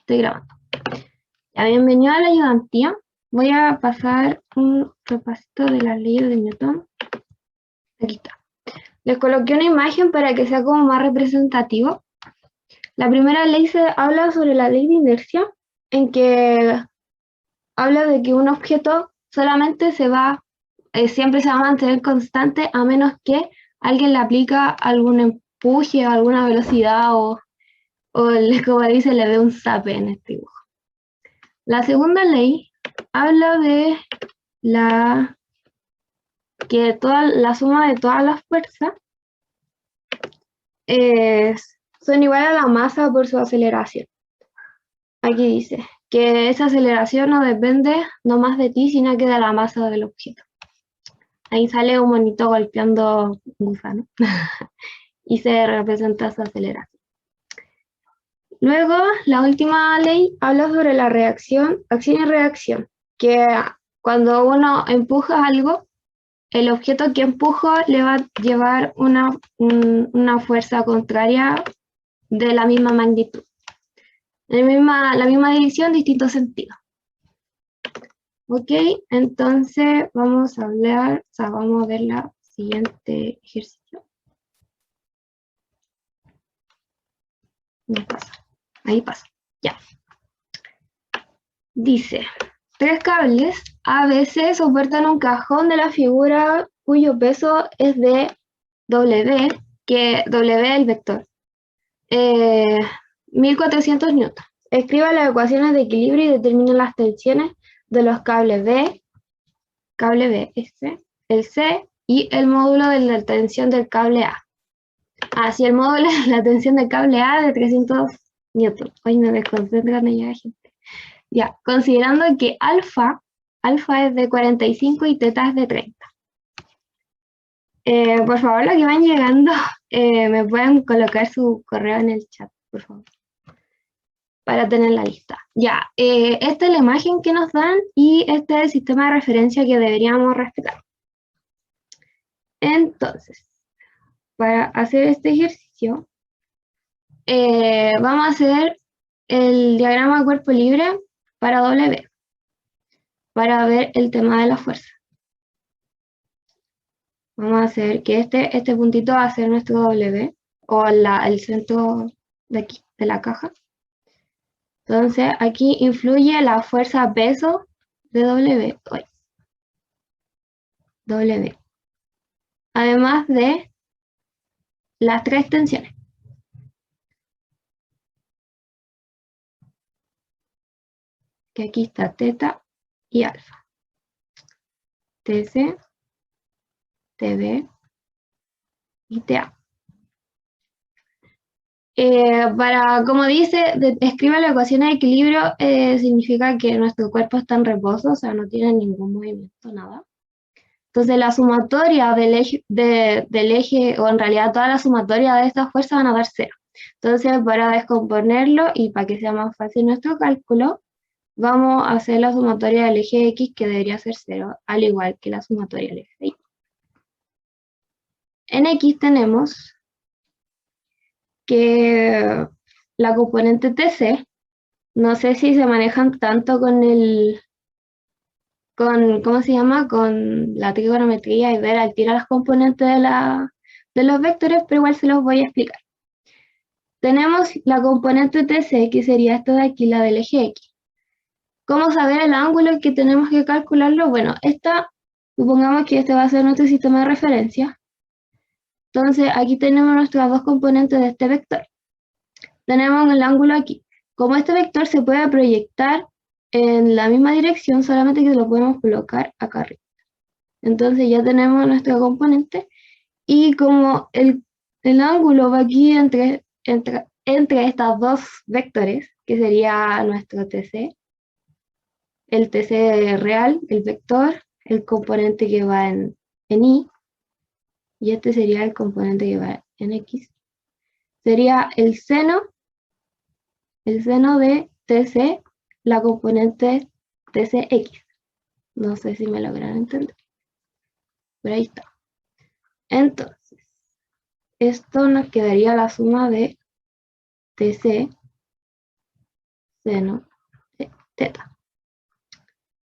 Estoy grabando. Ya, bienvenido a la ayudantía. Voy a pasar un repasito de las leyes de Newton. Aquí está. Les coloqué una imagen para que sea como más representativo. La primera ley se habla sobre la ley de inercia, en que habla de que un objeto solamente siempre se va a mantener constante a menos que alguien le aplica algún empuje, alguna velocidad o como dice, le dé un zape en este dibujo. La segunda ley habla de que la suma de todas las fuerzas son iguales a la masa por su aceleración. Aquí dice que esa aceleración no depende no más de ti, sino que de la masa del objeto. Ahí sale un monito golpeando un gusano y se representa esa aceleración. Luego, la última ley habla sobre la reacción, acción y reacción, que cuando uno empuja algo, el objeto que empujo le va a llevar una fuerza contraria de la misma magnitud. La misma dirección, distinto sentido. Ok, entonces vamos a ver la siguiente ejercicio. No pasa, ahí pasa, ya. Dice, 3 cables ABC soportan un cajón de la figura cuyo peso es de W, que W es el vector. 1400 newtons. Escriba las ecuaciones de equilibrio y determine las tensiones de los cables B, el C y el módulo de la tensión del cable A. Así el módulo de la tensión del cable A de 300 newtons. Hoy me desconcentran ya, gente. Ya, considerando que alfa es de 45 y teta es de 30. Por favor, los que van llegando, me pueden colocar su correo en el chat, por favor, para tener la lista. Ya, esta es la imagen que nos dan y este es el sistema de referencia que deberíamos respetar. Entonces, para hacer este ejercicio, vamos a hacer el diagrama de cuerpo libre para W, para ver el tema de la fuerza. Vamos a hacer que este puntito va a ser nuestro W, o el centro de aquí, de la caja. Entonces, aquí influye la fuerza peso de W. Además de las 3 tensiones. Que aquí está teta y alfa. TC, TB y TA. Como dice, escribe la ecuación de equilibrio, significa que nuestro cuerpo está en reposo, o sea, no tiene ningún movimiento, nada. Entonces la sumatoria del eje, o en realidad toda la sumatoria de estas fuerzas van a dar 0. Entonces, para descomponerlo y para que sea más fácil nuestro cálculo, vamos a hacer la sumatoria del eje X, que debería ser 0, al igual que la sumatoria del eje Y. En X tenemos que la componente TC, no sé si se manejan tanto ¿cómo se llama? Con la trigonometría y ver al tiro las componentes de los vectores, pero igual se los voy a explicar. Tenemos la componente TC, que sería esta de aquí, la del eje X. ¿Cómo saber el ángulo que tenemos que calcularlo? Bueno, supongamos que este va a ser nuestro sistema de referencia. Entonces, aquí tenemos nuestras 2 componentes de este vector. Tenemos el ángulo aquí. Como este vector se puede proyectar en la misma dirección, solamente que lo podemos colocar acá arriba. Entonces ya tenemos nuestra componente, y como el ángulo va aquí entre estas 2 vectores, que sería nuestro TC, el TC real, el vector, el componente que va en Y, y este sería el componente que va en X, sería el seno de TC, la componente TCX. No sé si me logran entender, pero ahí está. Entonces, esto nos quedaría la suma de TC seno de teta.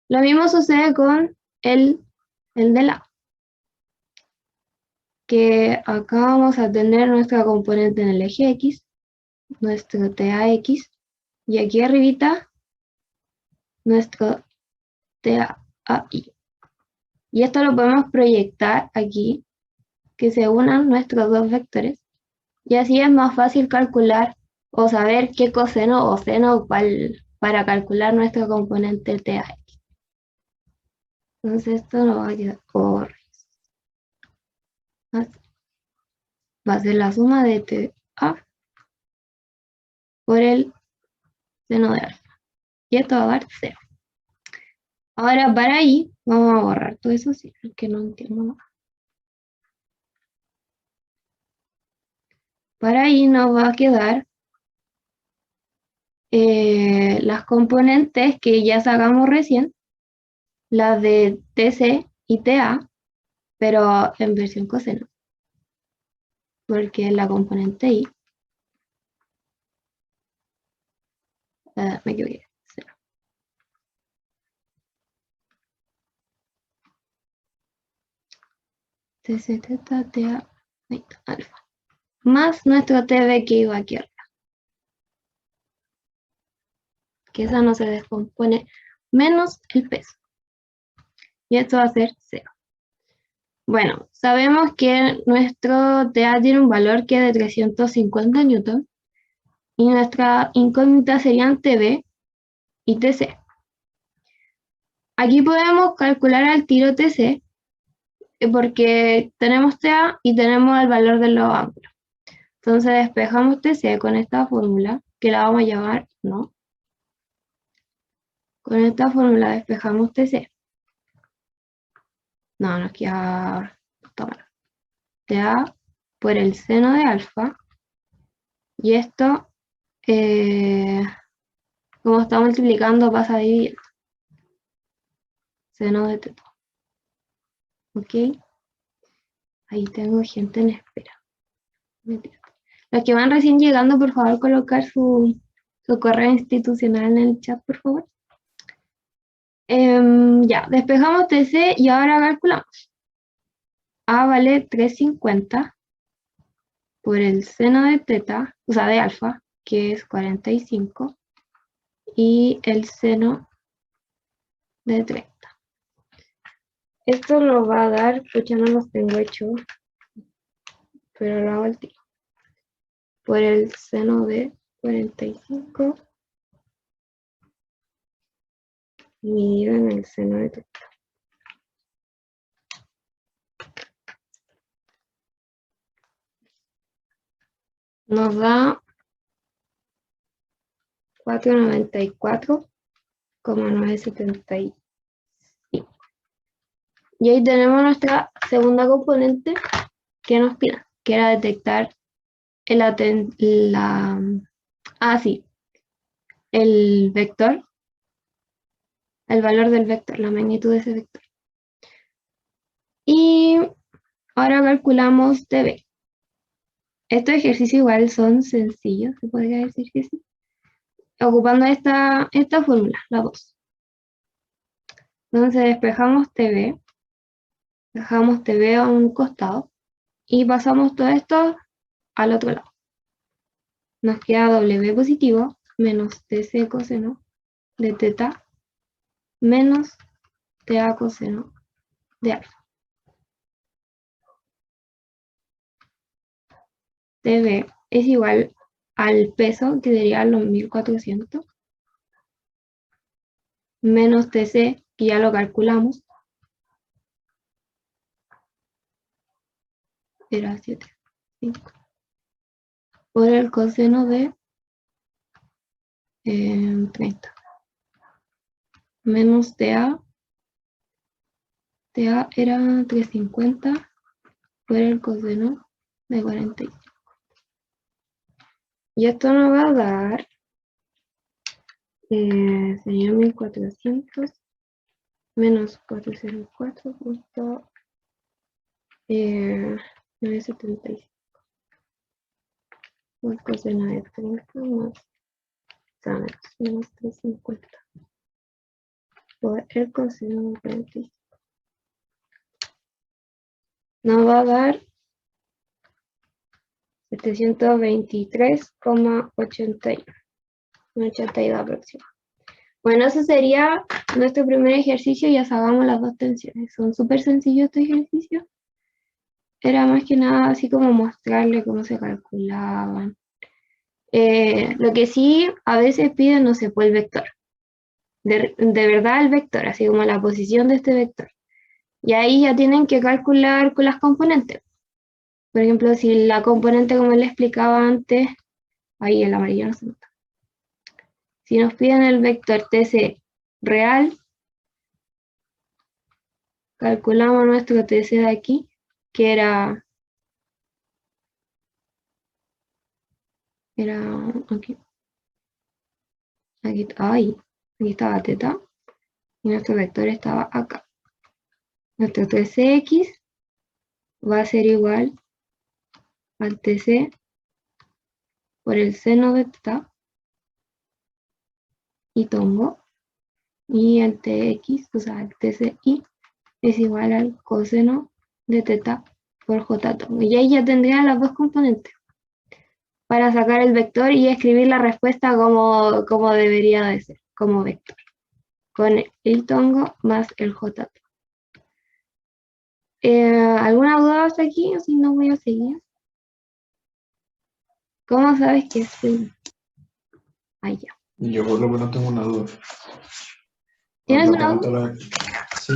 Lo mismo sucede con el de la, que acá vamos a tener nuestra componente en el eje X, nuestro TAX, y aquí arribita nuestro TAI. Y esto lo podemos proyectar aquí, que se unan nuestros dos vectores, y así es más fácil calcular o saber qué coseno o seno para calcular nuestro componente TAX. Entonces esto nos va a quedar por... va a ser la suma de TA por el seno de alfa. Y esto va a dar 0. Ahora para ahí vamos a borrar todo eso, sí, porque no entiendo nada. Para ahí nos va a quedar las componentes que ya sacamos recién, las de TC y TA, pero en versión coseno, porque la componente I, me equivoqué, 0. TC, teta, TA, alfa, más nuestro TB que iba aquí arriba, que esa no se descompone, menos el peso. Y esto va a ser 0. Bueno, sabemos que nuestro TA tiene un valor que es de 350 newton y nuestra incógnita serían TB y TC. Aquí podemos calcular al tiro TC porque tenemos TA y tenemos el valor de los ángulos. Entonces despejamos TC con esta fórmula, que la vamos a llamar, ¿no? Con esta fórmula despejamos TC. No, nos queda... Toma. TA por el seno de alfa. Y esto, como está multiplicando, pasa a dividir. Seno de teta. ¿Ok? Ahí tengo gente en espera. Los que van recién llegando, por favor, colocar su correo institucional en el chat, por favor. Ya, despejamos TC y ahora calculamos. A vale 350 por el seno de teta, o sea, de alfa, que es 45, y el seno de 30. Esto lo va a dar, pues ya no los tengo hecho, pero lo hago al tiro. Por el seno de 45 dividido en el seno de teta. Nos da 494,975. Y ahí tenemos nuestra segunda componente que nos pide, que era detectar el vector, el valor del vector, la magnitud de ese vector. Y ahora calculamos TB. Estos ejercicios igual son sencillos, se podría decir que sí. Ocupando esta fórmula, la 2. Entonces despejamos TB, dejamos TB a un costado y pasamos todo esto al otro lado. Nos queda W positivo menos TC coseno de teta menos TA coseno de alfa. TB es igual al peso, que sería los 1400, menos TC, que ya lo calculamos, era 7,5, por el coseno de 30, menos TA era 350 por el coseno de 45. Y esto nos va a dar, sería 1400 menos 404,975 por coseno de 30 más menos 350 por el coseno de 45. Nos va a dar 723,82 aproximadamente. Bueno, ese sería nuestro primer ejercicio. Ya sacamos las dos tensiones. Son súper sencillos estos ejercicios. Era más que nada así como mostrarle cómo se calculaban. Lo que sí a veces piden, no sé, pues el vector. De verdad el vector, así como la posición de este vector. Y ahí ya tienen que calcular con las componentes. Por ejemplo, si la componente, como les explicaba antes, ahí el amarillo no se nota. Si nos piden el vector TC real, calculamos nuestro TC de aquí, que era aquí. Aquí estaba teta, y nuestro vector estaba acá. Nuestro TCX va a ser igual al TC por el seno de teta y tongo, y el TX, o sea, el TCI, es igual al coseno de teta por J tongo. Y ahí ya tendría las dos componentes para sacar el vector y escribir la respuesta como debería de ser, como vector, con el tongo más el J tongo. ¿Alguna duda hasta aquí? O si no, voy a seguir. ¿Cómo sabes que es sí? Ahí ya. Yo por lo menos tengo una duda. ¿Tienes una duda? Sí,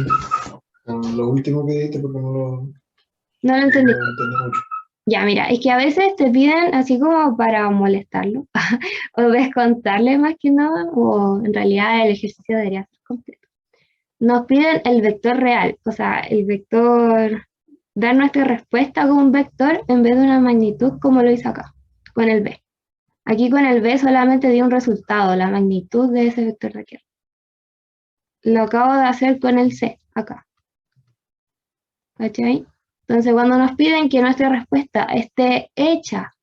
lo último que dijiste porque No lo no entendí. lo entendí mucho. Ya, mira, es que a veces te piden así como para molestarlo o descontarle más que nada, o en realidad el ejercicio debería ser completo. Nos piden el vector real, o sea, el vector, dar nuestra respuesta con un vector en vez de una magnitud como lo hice acá, con el b. Aquí con el b solamente di un resultado, la magnitud de ese vector de aquí. Lo acabo de hacer con el c, acá. ¿Cachai? Entonces, cuando nos piden que nuestra respuesta esté hecha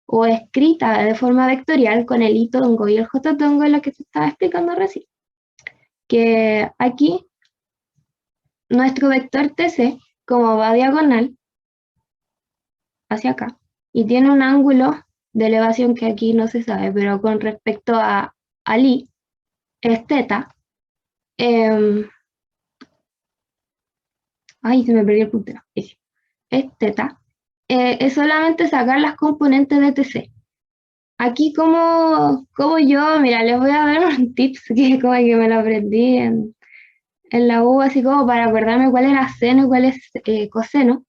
o escrita de forma vectorial con el i tongo y el j tongo, es lo que te estaba explicando recién. Que aquí nuestro vector TC, como va diagonal hacia acá, y tiene un ángulo de elevación que aquí no se sabe, pero con respecto al i, es teta. Ay, se me perdió el puntero. Es teta. Es solamente sacar las componentes de TC. Aquí como yo, mira, les voy a dar un tips que como que me lo aprendí en la U, así como para acordarme cuál era seno y cuál es coseno.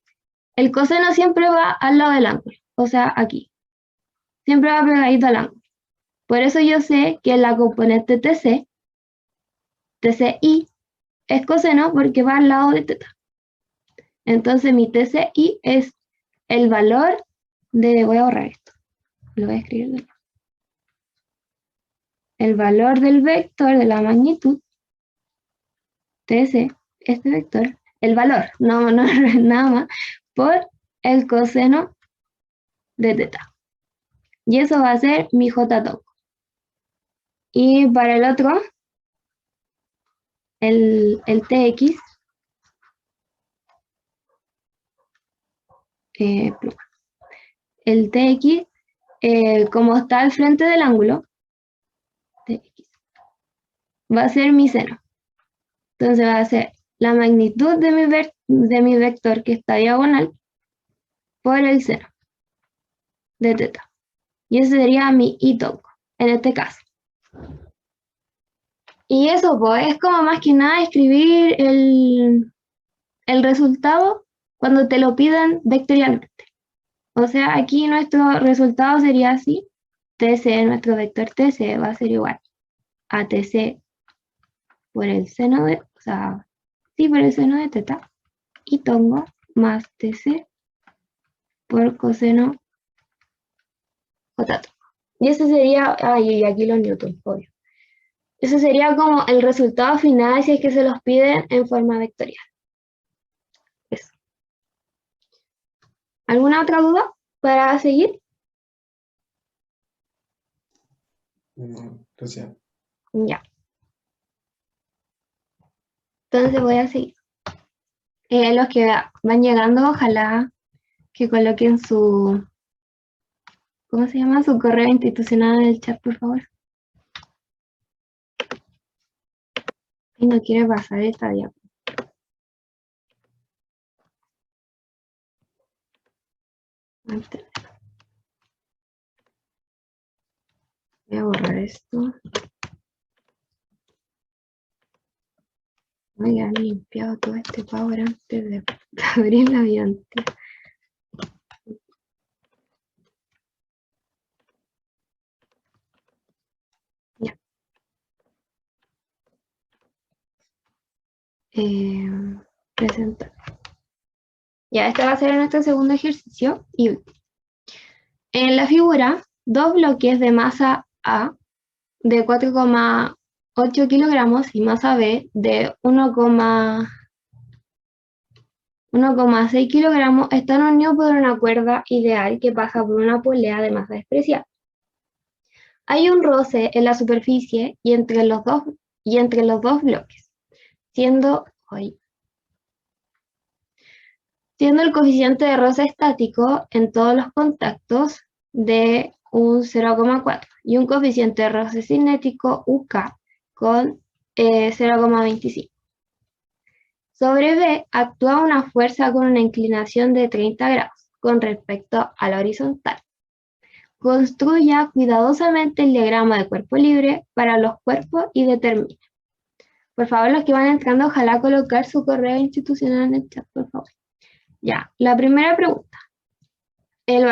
El coseno siempre va al lado del ángulo, o sea, aquí. Siempre va pegadito al ángulo. Por eso yo sé que la componente TC, TCI, es coseno porque va al lado de teta. Entonces mi TCI es el valor de, voy a borrar esto, lo voy a escribir de nuevo. El valor del vector de la magnitud, TC, este vector, el valor, no nada más, por el coseno de teta. Y eso va a ser mi J tongo. Y para el otro, el TX, el TX, como está al frente del ángulo, TX, va a ser mi seno. Entonces va a ser la magnitud de mi vector que está diagonal por el seno de teta. Y ese sería mi i tongo, en este caso. Y eso, pues, es como más que nada escribir el resultado cuando te lo piden vectorialmente. O sea, aquí nuestro resultado sería así. TC, nuestro vector TC va a ser igual a TC por el seno de, o sea, sí, por el seno de teta, y tongo más TC por coseno J. Y ese sería, y aquí los newtons, obvio. Ese sería como el resultado final si es que se los piden en forma vectorial. Eso. ¿Alguna otra duda para seguir? No, recién. Ya. Entonces voy a seguir. Los que van llegando, ojalá que coloquen su, ¿cómo se llama? Su correo institucional en el chat, por favor. Y no quiere pasar esta diapositiva. Voy a borrar esto. Voy a limpiado todo este power antes de abrir la viante. Ya. Presentar. Ya, este va a ser nuestro segundo ejercicio. Y en la figura, dos bloques de masa A de 4,8 kilogramos y masa B de 1,6 kilogramos están unidos por una cuerda ideal que pasa por una polea de masa especial. Hay un roce en la superficie y entre los dos bloques, siendo el coeficiente de roce estático en todos los contactos de un 0,4 y un coeficiente de roce cinético UK con 0,25. Sobre B actúa una fuerza con una inclinación de 30 grados con respecto a la horizontal. Construya cuidadosamente el diagrama de cuerpo libre para los cuerpos y determine. Por favor, los que van entrando, ojalá colocar su correo institucional en el chat, por favor. Ya, la primera pregunta. El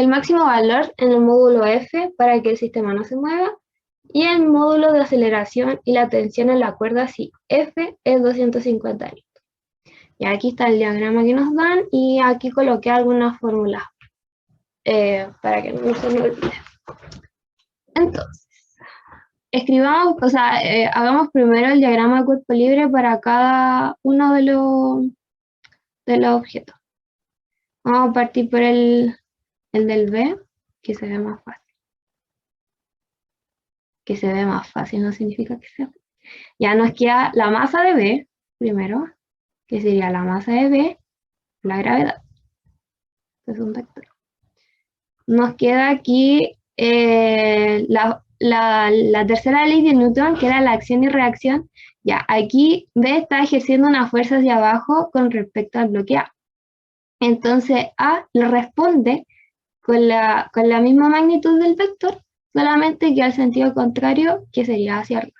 máximo valor en el módulo F para que el sistema no se mueva y el módulo de aceleración y la tensión en la cuerda si F es 250 N. Y aquí está el diagrama que nos dan y aquí coloqué algunas fórmulas para que no se me olvide. Entonces, escribamos, hagamos primero el diagrama de cuerpo libre para cada uno de los objetos. Vamos a partir por el del B, que se ve más fácil. Que se ve más fácil no significa que sea. Ya nos queda la masa de B, primero, que sería la masa de B, la gravedad. Es un vector. Nos queda aquí la tercera ley de Newton, que era la acción y reacción. Ya, aquí B está ejerciendo una fuerza hacia abajo con respecto al bloque A. Entonces A le responde con la misma magnitud del vector, solamente que al sentido contrario, que sería hacia arriba.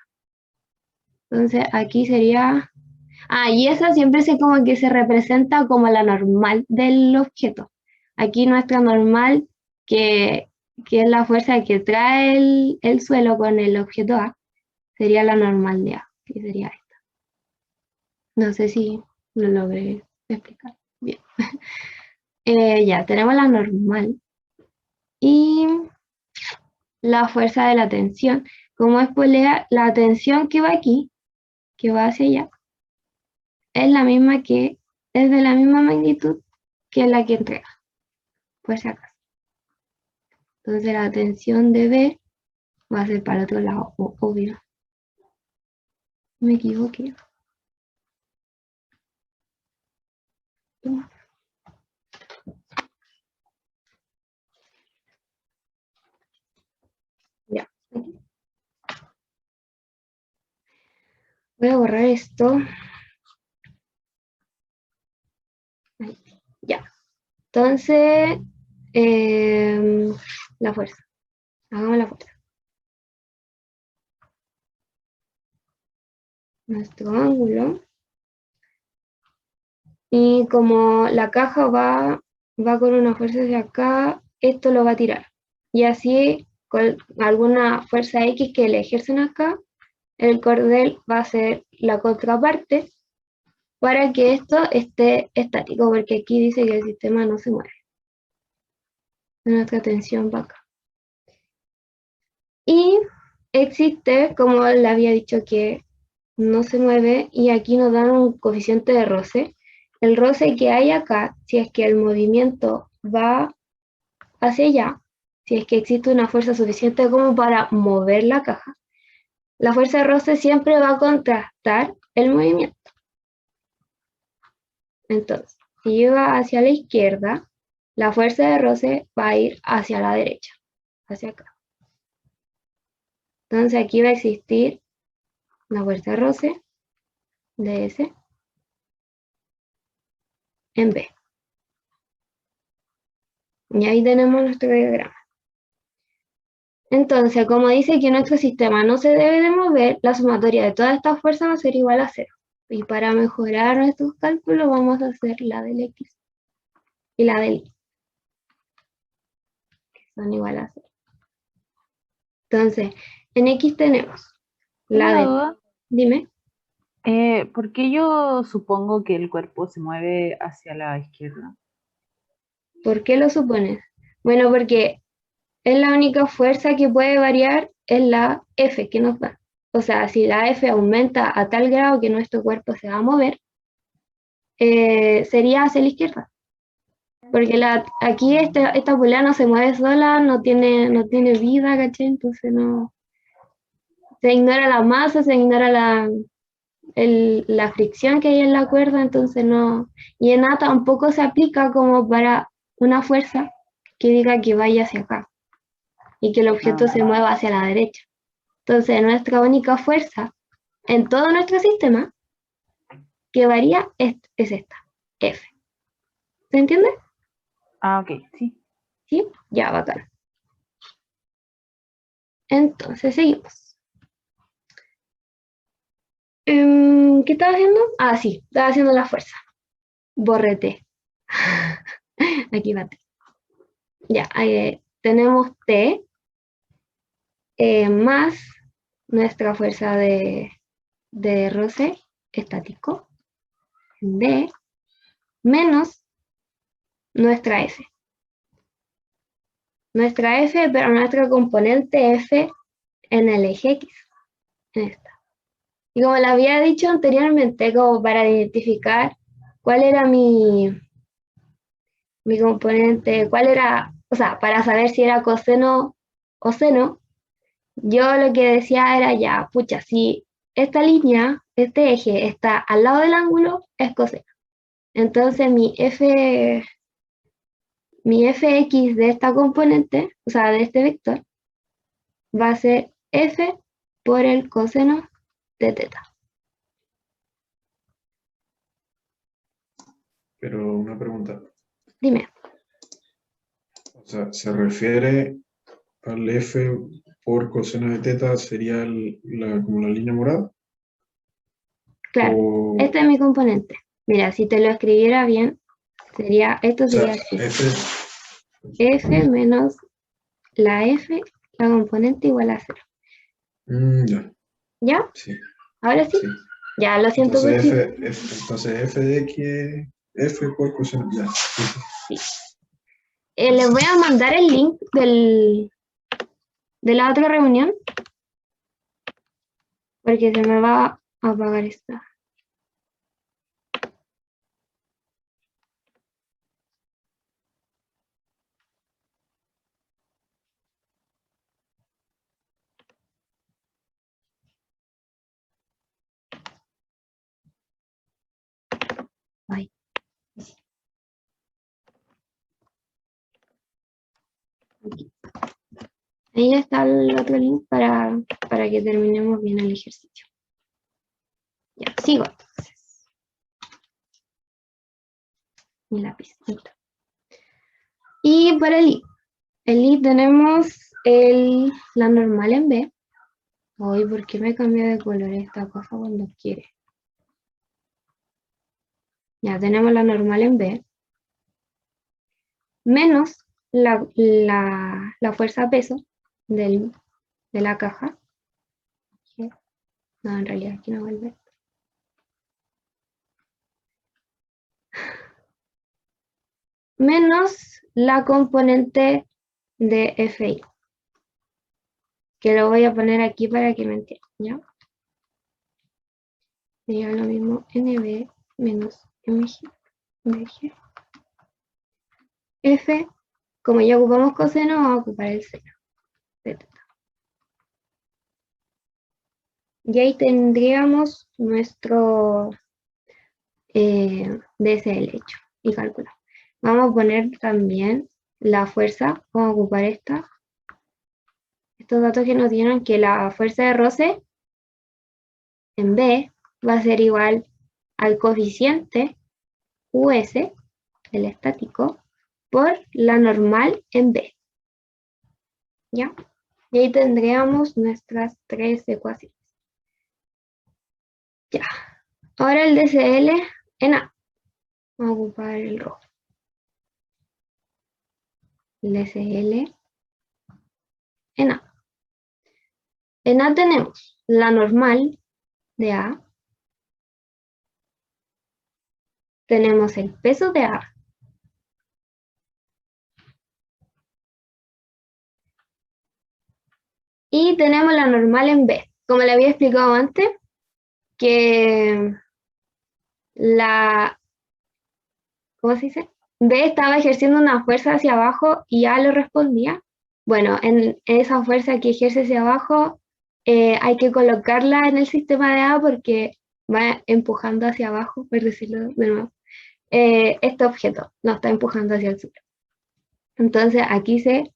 Entonces aquí sería... y esa siempre como que se representa como la normal del objeto. Aquí nuestra normal, que es la fuerza que trae el suelo con el objeto A, sería la normal de A, que sería esta. No sé si lo logré explicar bien. Ya, tenemos la normal. Y la fuerza de la tensión. Como es polea, la tensión que va aquí, que va hacia allá, es de la misma magnitud que la que entrega, por si acaso. Entonces la tensión de B va a ser para el otro lado, obvio. Me equivoqué. Ya. Voy a borrar esto. Ahí. Ya. Entonces, la fuerza. Hagamos la fuerza. Nuestro ángulo. Y como la caja va con una fuerza hacia acá, esto lo va a tirar. Y así, con alguna fuerza X que le ejercen acá, el cordel va a ser la contraparte para que esto esté estático, porque aquí dice que el sistema no se mueve. Nuestra tensión va acá. Y existe, como le había dicho, que no se mueve, y aquí nos dan un coeficiente de roce. El roce que hay acá, si es que el movimiento va hacia allá, si es que existe una fuerza suficiente como para mover la caja, la fuerza de roce siempre va a contrastar el movimiento. Entonces, si yo va hacia la izquierda, la fuerza de roce va a ir hacia la derecha, hacia acá. Entonces aquí va a existir la fuerza de roce de S en B. Y ahí tenemos nuestro diagrama. Entonces, como dice que nuestro sistema no se debe de mover, la sumatoria de todas estas fuerzas va a ser igual a 0. Y para mejorar nuestros cálculos vamos a hacer la del X y la del Y, que son igual a 0. Entonces, en X tenemos la Una del... duda, Dime. ¿por qué yo supongo que el cuerpo se mueve hacia la izquierda? ¿Por qué lo supones? Bueno, porque es la única fuerza que puede variar es la F que nos da. O sea, si la F aumenta a tal grado que nuestro cuerpo se va a mover, sería hacia la izquierda. Porque aquí esta polea no se mueve sola, no tiene vida, ¿cachai? Entonces no. Se ignora la masa, se ignora la fricción que hay en la cuerda, entonces no. Y en A tampoco se aplica como para una fuerza que diga que vaya hacia acá y que el objeto se mueva hacia la derecha. Entonces, nuestra única fuerza en todo nuestro sistema que varía es esta, F. ¿Se entiende? Ah, ok, sí. ¿Sí? Ya, bacán. Entonces, seguimos. ¿Qué estaba haciendo? Ah, sí, estaba haciendo la fuerza. Borrete. Aquí va T. Ya, tenemos T más nuestra fuerza de roce estático, D, menos nuestra F. Nuestra F, pero nuestra componente F en el eje X. En esta. Y como le había dicho anteriormente, como para identificar cuál era mi componente, cuál era, o sea, para saber si era coseno o seno, yo lo que decía era ya, pucha, si esta línea, este eje está al lado del ángulo, es coseno. Entonces mi fx de esta componente, o sea, de este vector, va a ser f por el coseno de teta. Pero una pregunta. Dime. O sea, ¿se refiere al F por coseno de teta sería como la línea morada? Claro, O, este es mi componente. Mira, si te lo escribiera bien, esto o sea, sería así. F, F menos la F, la componente igual a 0. ya, ¿Ya? sí, ¿Ahora sí? sí. Ya, lo siento por Entonces si. entonces F de X es F por coseno, ya. Sí, Les voy a mandar el link de la otra reunión, porque se me va a apagar esta. Ay. Aquí. Ahí está el otro link para que terminemos bien el ejercicio. Ya, sigo entonces. Mi lápiz. Ahí está. Y para el I tenemos la normal en B. Hoy, ¿por qué me cambia de color esta cosa cuando quiere? Ya tenemos la normal en B. Menos la fuerza peso de la caja. No, en realidad aquí no vuelve. Menos la componente de FI. Que lo voy a poner aquí para que me entiendan, ¿ya? Sería lo mismo NB menos MG, F como ya ocupamos coseno, vamos a ocupar el seno de teta. Y ahí tendríamos nuestro DSL hecho y calculado. Vamos a poner también la fuerza, vamos a ocupar estos datos que nos dieron, que la fuerza de roce en B va a ser igual al coeficiente US, el estático, por la normal en B. ¿Ya? Y ahí tendríamos nuestras tres ecuaciones. Ya. Ahora el DCL en A. Vamos a ocupar el rojo. El DCL en A. En A tenemos la normal de A. Tenemos el peso de A. Y tenemos la normal en B. Como le había explicado antes, que ¿cómo se dice? B estaba ejerciendo una fuerza hacia abajo y A le respondía. Bueno, en esa fuerza que ejerce hacia abajo hay que colocarla en el sistema de A porque va empujando hacia abajo, por decirlo de nuevo. Este objeto nos está empujando hacia el sur. Entonces aquí se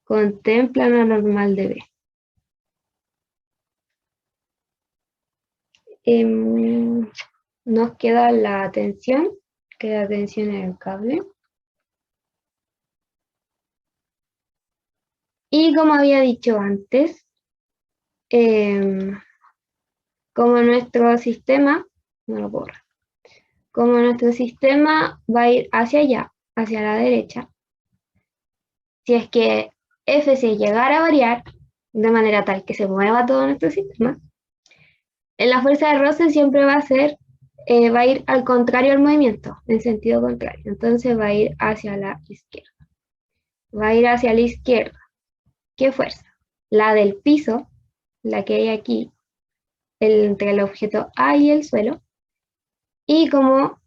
contempla la normal de B. Nos queda la tensión en el cable. Y como había dicho antes, como nuestro sistema, no lo puedo borrar, como nuestro sistema va a ir hacia allá, hacia la derecha, si es que Fc llegara a variar de manera tal que se mueva todo nuestro sistema, la fuerza de roce siempre va a ir al contrario al movimiento, en sentido contrario. Entonces va a ir hacia la izquierda. Va a ir hacia la izquierda. ¿Qué fuerza? La del piso, la que hay aquí, entre el objeto A y el suelo, y como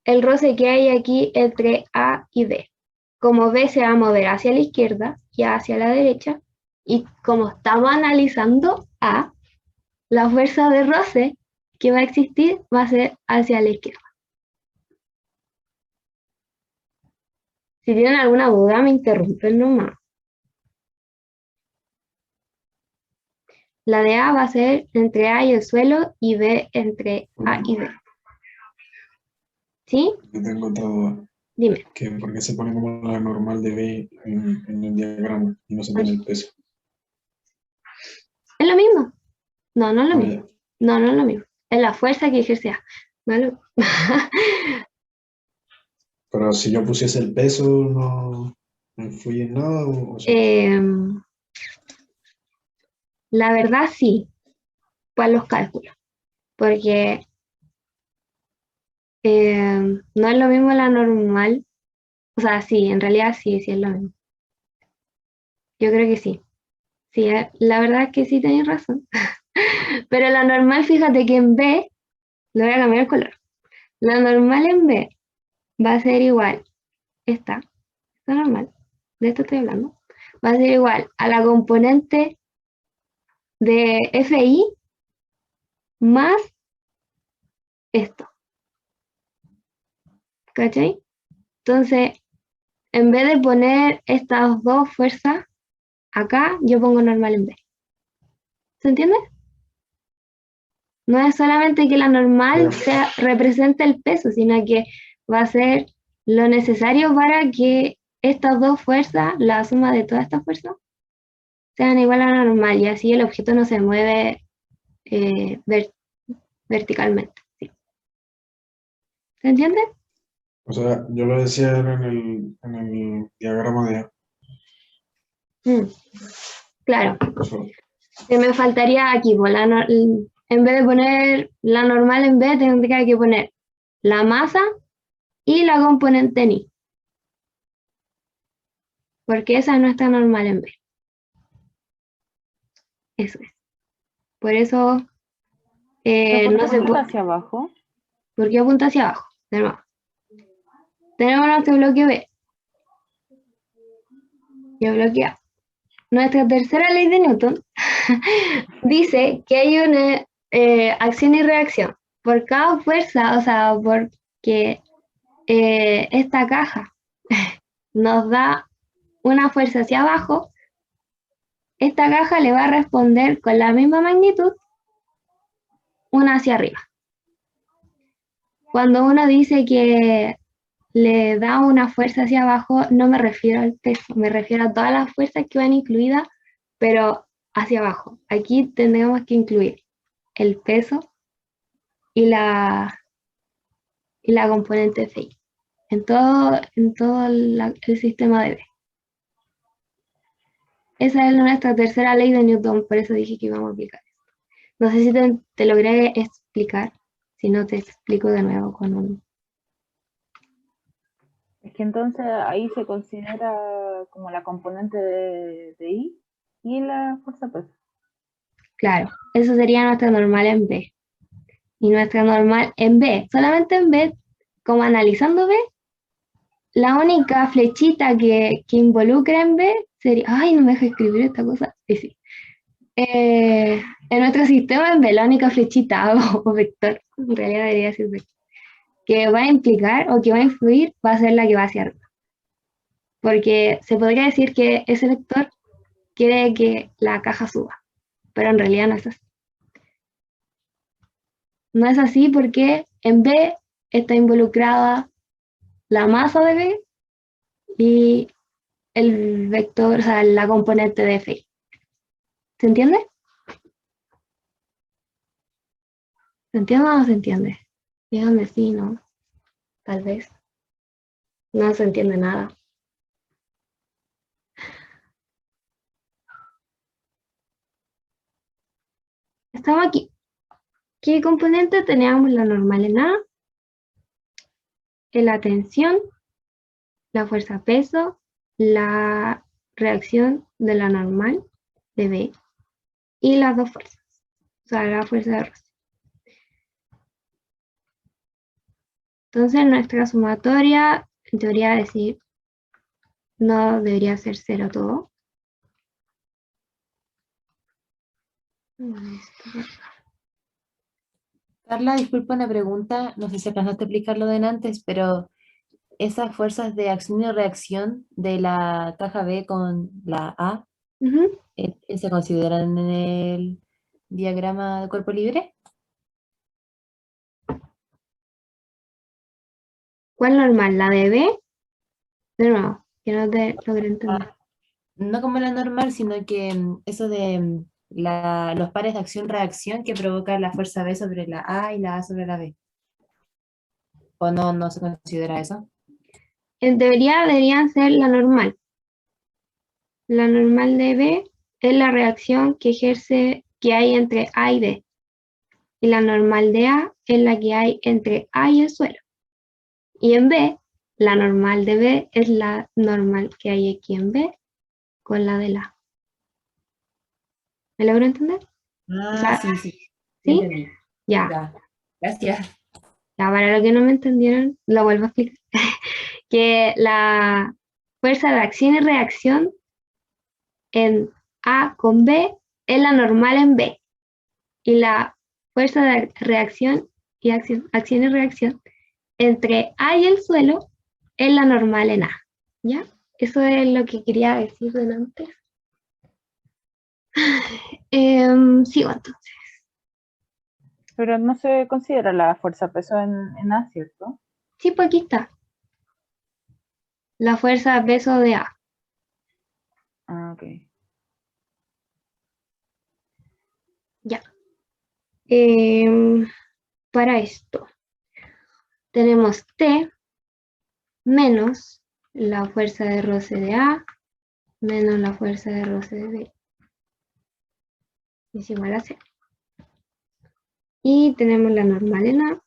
el roce que hay aquí entre A y B. Como B se va a mover hacia la izquierda y hacia la derecha, y como estamos analizando A, la fuerza de roce que va a existir va a ser hacia la izquierda. Si tienen alguna duda, me interrumpen nomás. La de A va a ser entre A y el suelo y B entre A y B. ¿Sí? Yo tengo otra duda. Dime. ¿Por qué se pone como la normal de B en el diagrama y no se pone el peso? ¿Es lo mismo? No, no es lo Ah, mismo. ya. No, no es lo mismo. Es la fuerza que ejerce A. No es lo- Pero si yo pusiese el peso, ¿no influye en nada? ¿O sí? La verdad sí, para los cálculos. Porque no es lo mismo la normal. O sea, sí, en realidad sí es lo mismo. Yo creo que sí. Sí, la verdad es que sí tenéis razón. Pero la normal, fíjate que en B, le voy a cambiar el color. La normal en B va a ser igual, esta normal, de esto estoy hablando, va a ser igual a la componente de FI más esto. ¿Cachai? Entonces, en vez de poner estas dos fuerzas acá, yo pongo normal en B. ¿Se entiende? No es solamente que la normal represente el peso, sino que va a ser lo necesario para que estas dos fuerzas, la suma de todas estas fuerzas, sean igual a la normal y así el objeto no se mueve verticalmente. ¿Sí? ¿Se entiende? O sea, yo lo decía en el diagrama de A. Claro. Eso. Que me faltaría aquí, pues, en vez de poner la normal en B, tendría que poner la masa y la componente ni. Porque esa no está normal en B. Eso es. Por eso ¿Por qué no se apunta puede. hacia abajo? ¿Por qué apunta hacia abajo? De nuevo. Tenemos nuestro bloque B. Ya bloquea. Nuestra tercera ley de Newton dice que hay una acción y reacción. Por cada fuerza, o sea, porque esta caja nos da una fuerza hacia abajo, esta caja le va a responder con la misma magnitud una hacia arriba. Cuando uno dice que le da una fuerza hacia abajo, no me refiero al peso, me refiero a todas las fuerzas que van incluidas, pero hacia abajo. Aquí tendríamos que incluir el peso y la componente phi en todo el sistema de B. Esa es nuestra tercera ley de Newton, por eso dije que íbamos a aplicar esto. No sé si te logré explicar, si no te explico de nuevo con un... Es que entonces ahí se considera como la componente de I y la fuerza peso. Claro, eso sería nuestra normal en B. Y nuestra normal en B, solamente en B, como analizando B, la única flechita que involucra en B sería... Ay, no me deja escribir esta cosa. Sí. En nuestro sistema en B, la única flechita o vector, en realidad debería ser vector, que va a implicar o que va a influir va a ser la que va hacia arriba. Porque se podría decir que ese vector quiere que la caja suba, pero en realidad no es así. No es así porque en B está involucrada la masa de B y el vector, o sea, la componente de phi. ¿Se entiende? ¿Se entiende o no se entiende? Díganme sí, no. Tal vez. No se entiende nada. Estamos aquí. ¿Qué componente teníamos? La normal en A, la tensión, la fuerza peso, la reacción de la normal de B y las dos fuerzas. O sea, la fuerza de Rosse. Entonces nuestra sumatoria, en teoría decir, no debería ser cero todo. Carla, disculpa una pregunta, no sé si alcanzaste a explicarlo de antes, pero esas fuerzas de acción y reacción de la caja B con la A, Ujú. ¿se consideran en el diagrama de cuerpo libre? ¿Cuál normal? ¿La de B? De nuevo, que no te logré entender. No como la normal, sino que eso de los pares de acción-reacción que provocan la fuerza B sobre la A y la A sobre la B. ¿O no, no se considera eso? En teoría deberían ser la normal. La normal de B es la reacción que hay entre A y B. Y la normal de A es la que hay entre A y el suelo. Y en B, la normal de B es la normal que hay aquí en B con la de la A. ¿Me logro entender? O sea, Sí, sí, ¿sí? entendí. Ya. Ya, gracias. Ya, para los que no me entendieron, lo vuelvo a explicar. Que la fuerza de acción y reacción en A con B es la normal en B. Y la fuerza de reacción y acción y reacción entre A y el suelo es la normal en A. ¿Ya? Eso es lo que quería decir antes. Sigo entonces. Pero no se considera la fuerza peso en A, ¿cierto? Sí, pues aquí está. La fuerza de peso de A. Ah, ok. Ya. Para esto tenemos T menos la fuerza de roce de A menos la fuerza de roce de B. Es igual a 0. Y tenemos la normal en A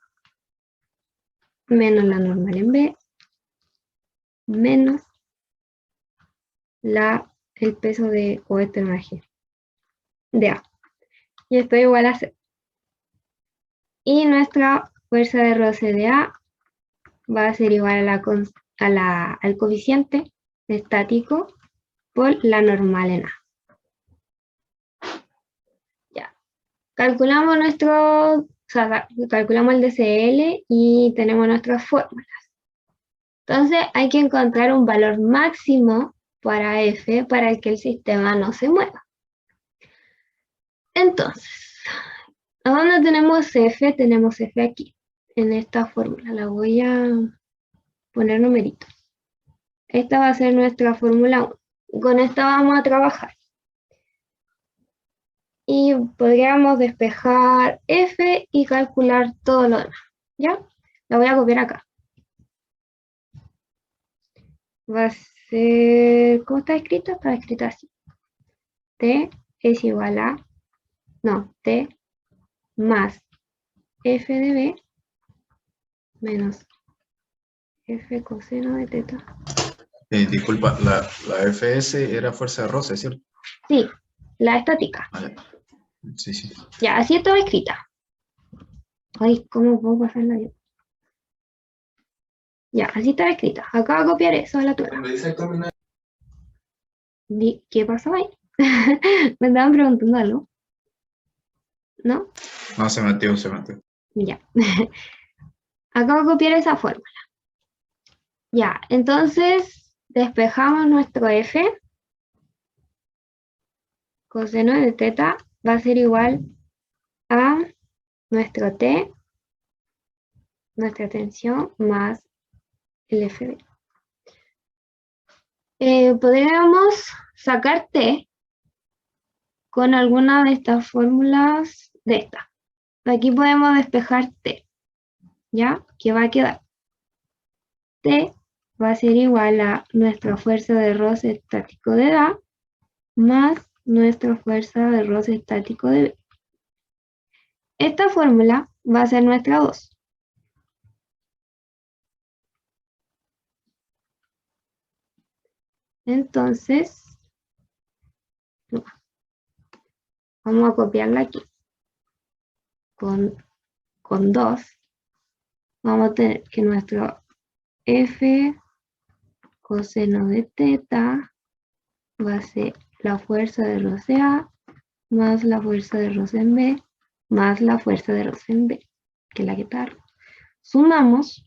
menos la normal en B menos el peso de OETMG de A. Y esto es igual a 0. Y nuestra fuerza de roce de A va a ser igual a al coeficiente estático por la normal en A. Ya. Calculamos calculamos el DCL y tenemos nuestras fórmulas. Entonces hay que encontrar un valor máximo para F para que el sistema no se mueva. Entonces, ¿a dónde tenemos F? Tenemos F aquí, en esta fórmula. La voy a poner numeritos. Esta va a ser nuestra fórmula 1. Con esta vamos a trabajar. Y podríamos despejar F y calcular todo lo demás. ¿Ya? La voy a copiar acá. Va a ser... ¿Cómo está escrito? Está escrito así. T es igual a... No, T más F de B menos F coseno de teta. Disculpa, la FS era fuerza de roce, ¿cierto? Sí, la estática. Vale. Sí, sí. Ya, así estaba escrita. Ay, ¿cómo puedo pasarla yo? Ya, así estaba escrita. Acabo de copiar eso a la tuya. ¿Qué pasó ahí? Me estaban preguntando algo. ¿No? No, se metió. Ya. Acabo de copiar esa fórmula. Ya, entonces despejamos nuestro F. Coseno de teta va a ser igual a nuestro T, nuestra tensión, más el FB. Podríamos sacar T con alguna de estas fórmulas de esta. Aquí podemos despejar T, ¿ya? ¿Qué va a quedar? T va a ser igual a nuestra fuerza de roce estático de A más nuestra fuerza de roce estático de B. Esta fórmula va a ser nuestra 2. Entonces, vamos a copiarla aquí. Con 2, vamos a tener que nuestro F coseno de teta va a ser la fuerza de roce A más la fuerza de roce en B más la fuerza de roce en B, que es la que está arriba. Sumamos,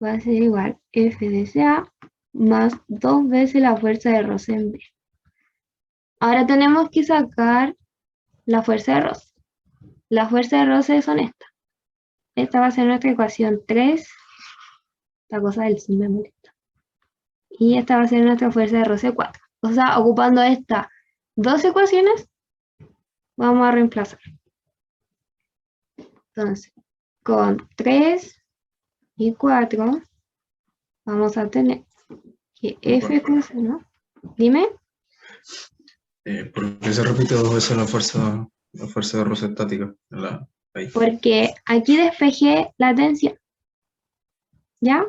va a ser igual F de CA más 2 veces la fuerza de roce en B. Ahora tenemos que sacar la fuerza de roce. La fuerza de roce son estas. Esta va a ser nuestra ecuación 3. La cosa del sin me molesta. Y esta va a ser nuestra fuerza de roce 4. O sea, ocupando estas dos ecuaciones, vamos a reemplazar. Entonces, con 3 y 4, vamos a tener que F coseno. Dime. ¿Por qué se repite 2 veces la fuerza de roce estática? Ahí. Porque aquí despejé la tensión. ¿Ya?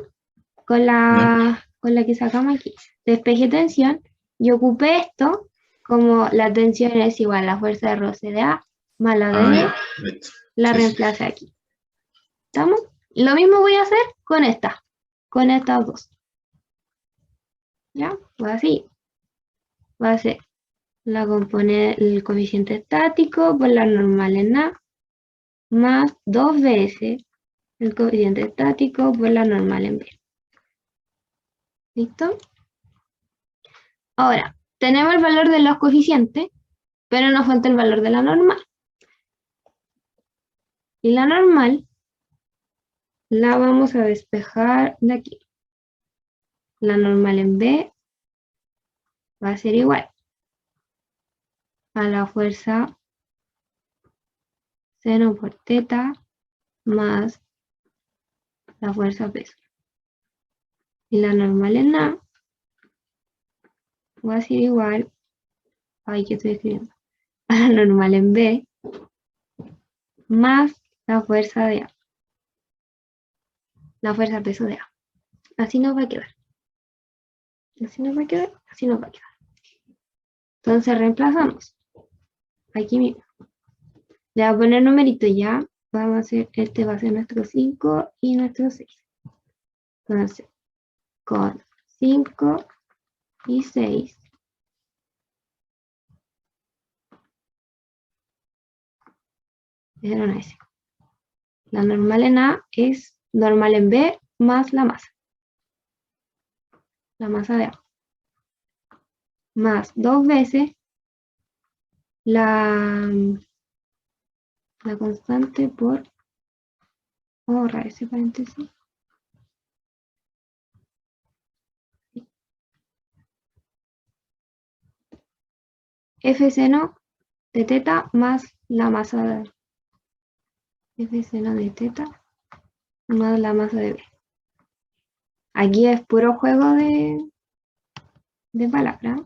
Con la que sacamos aquí. Despejé tensión y ocupé esto como la tensión es igual a la fuerza de roce de A más la de B. La reemplacé aquí. ¿Estamos? Lo mismo voy a hacer con estas dos. ¿Ya? Pues así. Va a ser el coeficiente estático por la normal en A más 2 veces el coeficiente estático por la normal en B. ¿Listo? Ahora, tenemos el valor de los coeficientes, pero nos falta el valor de la normal. Y la normal la vamos a despejar de aquí. La normal en B va a ser igual a la fuerza seno por teta más la fuerza peso. Y la normal en A va a ser igual, ay, ¿qué estoy escribiendo? A la normal en B más la fuerza de A. La fuerza peso de A. Así nos va a quedar. Así nos va a quedar, así nos va a quedar. Entonces reemplazamos. Aquí mismo. Le voy a poner numerito ya. Vamos a hacer, este va a ser nuestro 5 y nuestro 6. Entonces, con 5 y 6. Era una S. La normal en A es normal en B más la masa. La masa de A. Más 2 veces la constante por... Vamos a borrar ese paréntesis. F seno de teta más la masa de F seno de teta más la masa de B. Aquí es puro juego de palabras,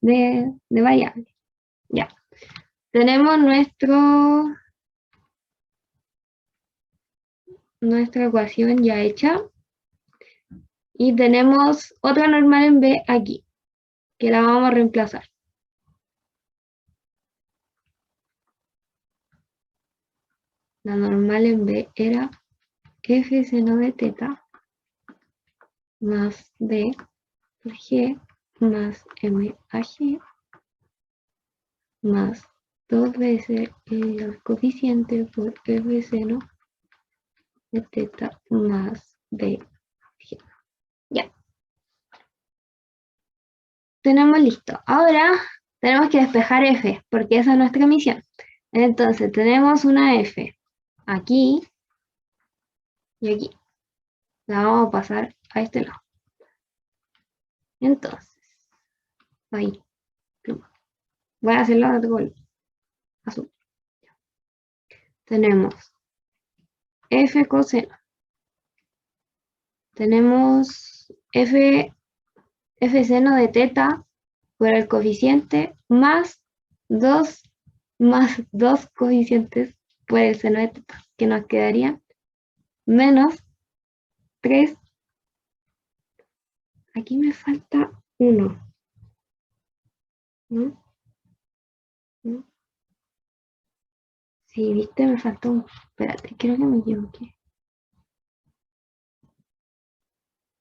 de variables. Ya. Tenemos nuestra ecuación ya hecha. Y tenemos otra normal en B aquí, que la vamos a reemplazar. La normal en B era F seno de teta más D por G más M a G más 2 veces el coeficiente por F seno de teta más D G. Ya. Tenemos listo. Ahora tenemos que despejar F, porque esa es nuestra misión. Entonces tenemos una F aquí y aquí. La vamos a pasar a este lado. Entonces, ahí. Voy a hacerlo de color azul. Tenemos F coseno. Tenemos F seno de teta por el coeficiente más 2 coeficientes por el seno de teta, que nos quedaría menos 3. Aquí me falta 1. ¿No? ¿No? Sí, viste, me faltó 1. Espérate, creo que me equivoqué.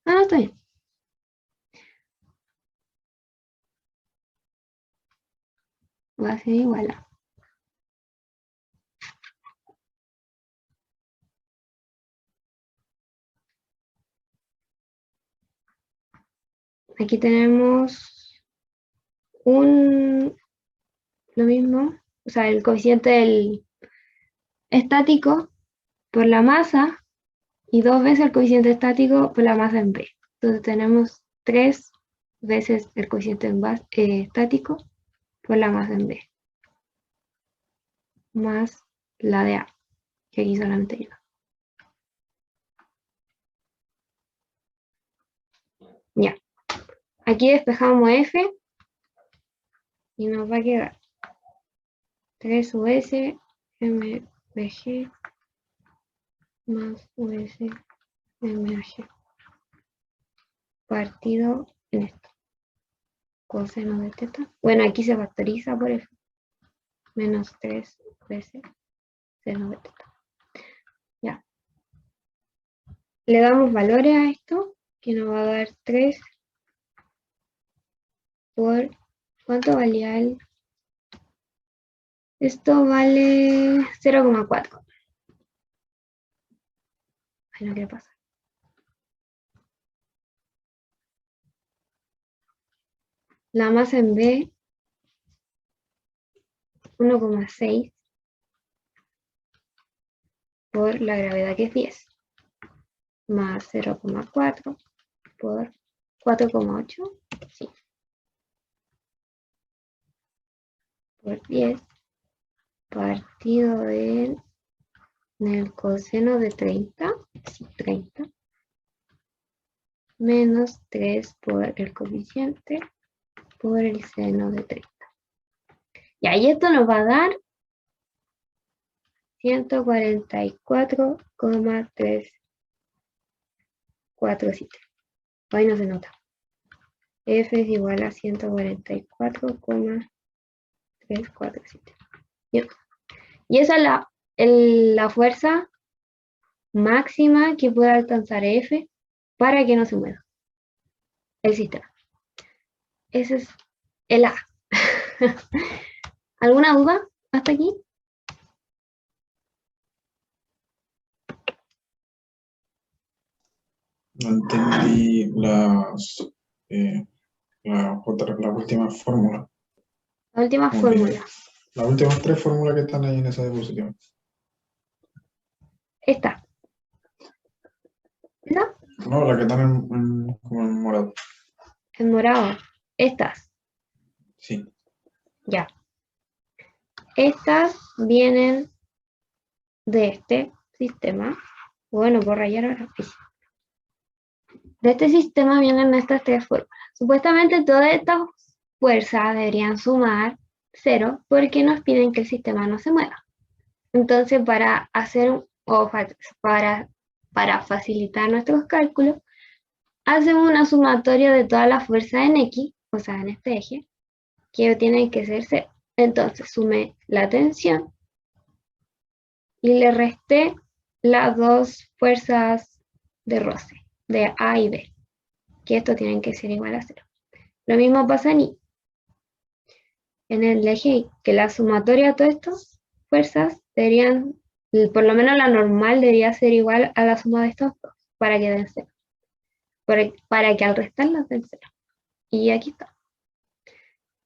Ah, no, está bien. Va a ser igual a. Aquí tenemos lo mismo, o sea, el coeficiente del estático por la masa y 2 veces el coeficiente estático por la masa en B. Entonces tenemos 3 veces el coeficiente estático por la masa en B. Más la de A, que aquí solamente hay una. Ya. Aquí despejamos F y nos va a quedar 3 US MBG más US MAG partido en esto. Coseno de teta. Bueno, aquí se factoriza por F. Menos 3 veces seno de teta. Ya. Le damos valores a esto, que nos va a dar 3 por... ¿Cuánto valía el? Esto vale 0,4. Ay, no quiere pasar. La masa en B, 1,6 por la gravedad, que es 10, más 0,4 por 4,8, sí, por 10, partido en el coseno de 30, sí, 30, menos 3 por el coeficiente por el seno de 30. Y ahí esto nos va a dar 144,347. Hoy no se nota. F es igual a 144,347. Y esa es la fuerza máxima que puede alcanzar F para que no se mueva el sistema. ese es el A. ¿Alguna duda hasta aquí? No entendí la última fórmula. La última Como que fórmula. las últimas tres fórmulas que están ahí en esa diapositiva. Esta. ¿No? No, las que están como en morado. En morado. Estas. Sí. Ya. Estas vienen de este sistema. Bueno, por rayar ahora. De este sistema vienen estas tres fórmulas. Supuestamente todas estas fuerzas deberían sumar 0 porque nos piden que el sistema no se mueva. Entonces, para facilitar nuestros cálculos, hacemos una sumatoria de todas las fuerzas en X, o sea, en este eje, que tienen que ser 0. Entonces, sumé la tensión y le resté las dos fuerzas de roce, de A y B, que esto tienen que ser igual a 0. Lo mismo pasa en Y. En el eje Y, que la sumatoria de todas estas fuerzas deberían, por lo menos la normal debería ser igual a la suma de estos dos, para que den 0. Para que al restarlas den 0. Y aquí está.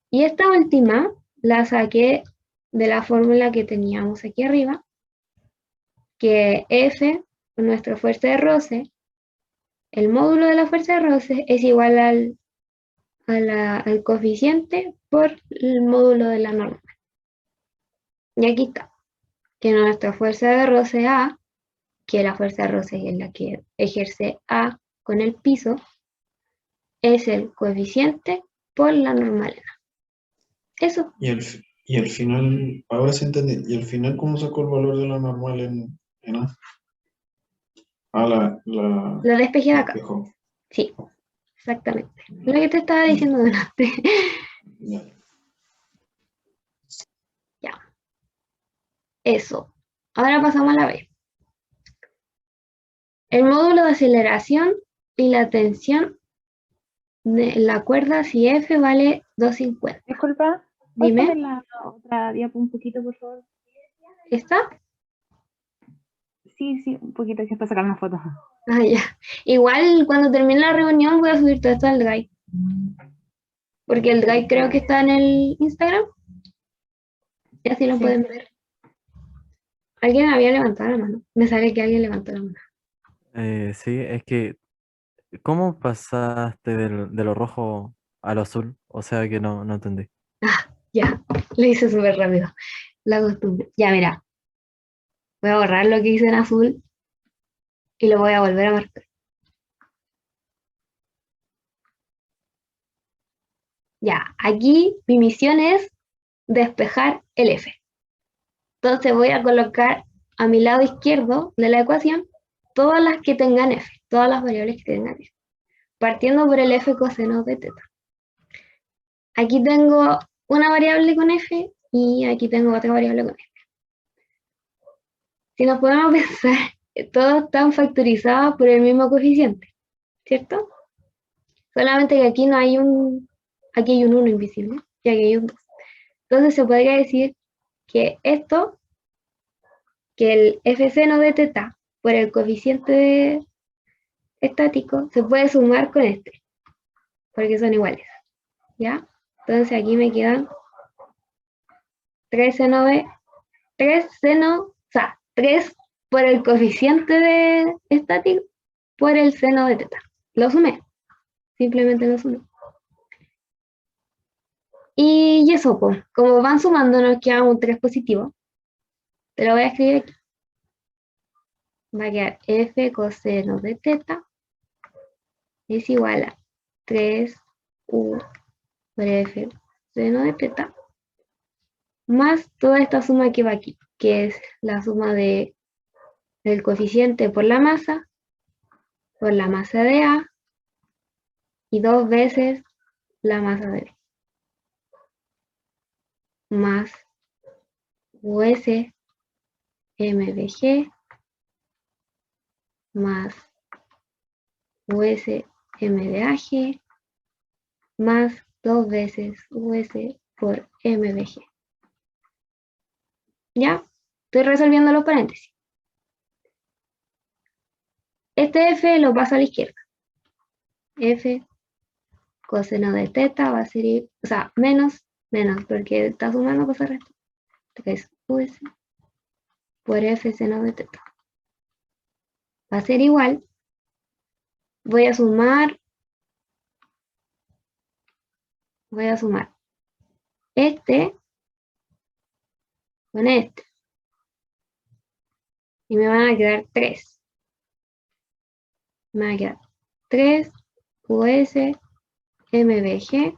Y esta última la saqué de la fórmula que teníamos aquí arriba, que F, nuestra fuerza de roce, el módulo de la fuerza de roce es igual al coeficiente por el módulo de la normal. Y aquí está, que nuestra fuerza de roce A, que la fuerza de roce es la que ejerce A con el piso, es el coeficiente por la normal. Eso. Y el final, ahora sí entendí. ¿Y el final cómo sacó el valor de la normal en A? Ah, Lo despejé de acá. despejó. Sí, exactamente. Lo que te estaba diciendo delante. Ya. Ya. Eso. Ahora pasamos a la B. El módulo de aceleración y la tensión de la cuerda si F vale 250. Disculpa, ¿puedes Dime, poner la otra diapo un poquito, por favor? ¿está? Sí, un poquito, que es para sacar una foto. Ah, ya. Igual cuando termine la reunión voy a subir todo esto al Drive. Porque el Drive creo que está en el Instagram. Y así lo Sí. pueden ver. Alguien había levantado la mano. Me sale que alguien levantó la mano. Sí, es que, ¿cómo pasaste de lo rojo a lo azul? O sea que no entendí. Ya, lo hice súper rápido. La costumbre. Ya, mira. Voy a borrar lo que hice en azul y lo voy a volver a marcar. Ya, aquí mi misión es despejar el F. Entonces voy a colocar a mi lado izquierdo de la ecuación todas las que tengan F, todas las variables que tengan F, partiendo por el F coseno de teta. Aquí tengo una variable con F y aquí tengo otra variable con F. Si nos podemos pensar, todos están factorizados por el mismo coeficiente, ¿cierto? Solamente que aquí no hay aquí hay un 1 invisible y aquí hay un 2. Entonces se podría decir que esto, que el F seno de teta por el coeficiente estático, se puede sumar con este, porque son iguales, ¿ya? Entonces aquí me quedan 3 seno de, 3 por el coeficiente de estático por el seno de teta. Lo sumé, simplemente lo sumé. Y eso, pues, como van sumando, nos queda un 3 positivo. Te lo voy a escribir aquí. Va a quedar F coseno de teta es igual a 3U por F seno de teta más toda esta suma que va aquí, que es la suma del coeficiente por la masa de A y 2 veces la masa de B, más US MBG más US MDAG más 2 veces US por MBG. ¿Ya? Estoy resolviendo los paréntesis. Este F lo paso a la izquierda. F coseno de teta va a ser, o sea, menos, porque está sumando pasa el resto. Que es US por F seno de teta. Va a ser igual. Voy a sumar este con este. Y me van a quedar 3. Me van a quedar 3 US MBG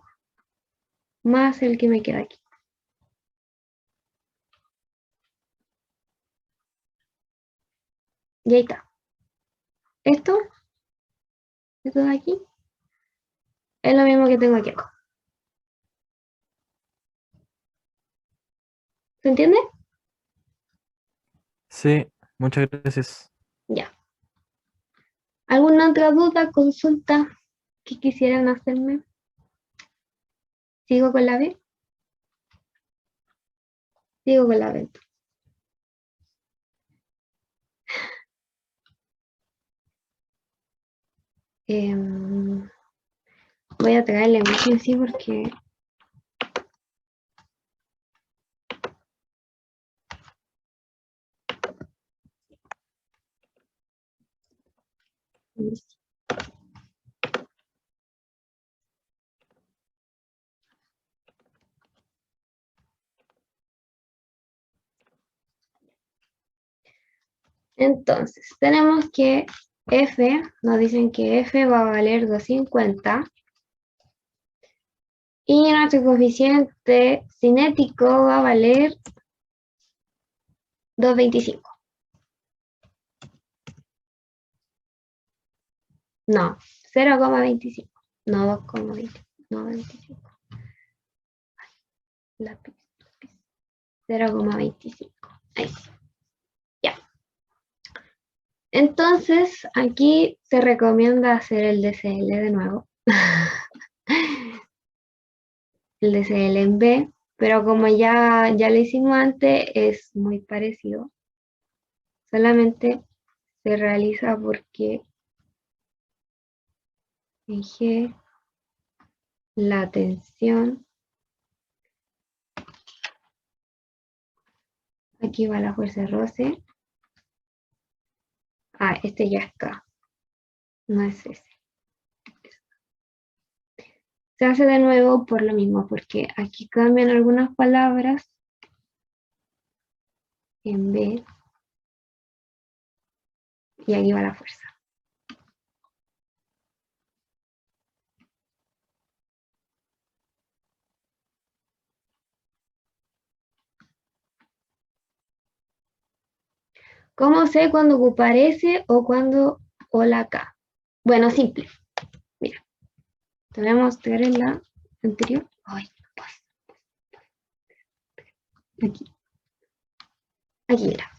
más el que me queda aquí. Y ahí está. Esto de aquí, es lo mismo que tengo aquí abajo. ¿Se entiende? Sí, muchas gracias. Ya. ¿Alguna otra duda, consulta que quisieran hacerme? ¿Sigo con la B? Sigo con la B. Voy a traer la imagen así porque entonces tenemos que F, nos dicen que F va a valer 250 y nuestro coeficiente cinético va a valer 225. No, 0,25. No 2,25. No 25. Lápiz. 0,25. Ahí sí. Ya. Entonces, aquí se recomienda hacer el DCL de nuevo. El DCL en B, pero como ya lo hicimos antes, es muy parecido. Solamente se realiza porque en G la tensión, aquí va la fuerza de roce. Ah, este ya es K, no es ese. Se hace de nuevo por lo mismo, porque aquí cambian algunas palabras en B y aquí va la fuerza. ¿Cómo sé cuándo ocupar ese o la K? Bueno, simple. Mira, te voy a mostrar en la anterior. Ay, aquí. Aquí, mira.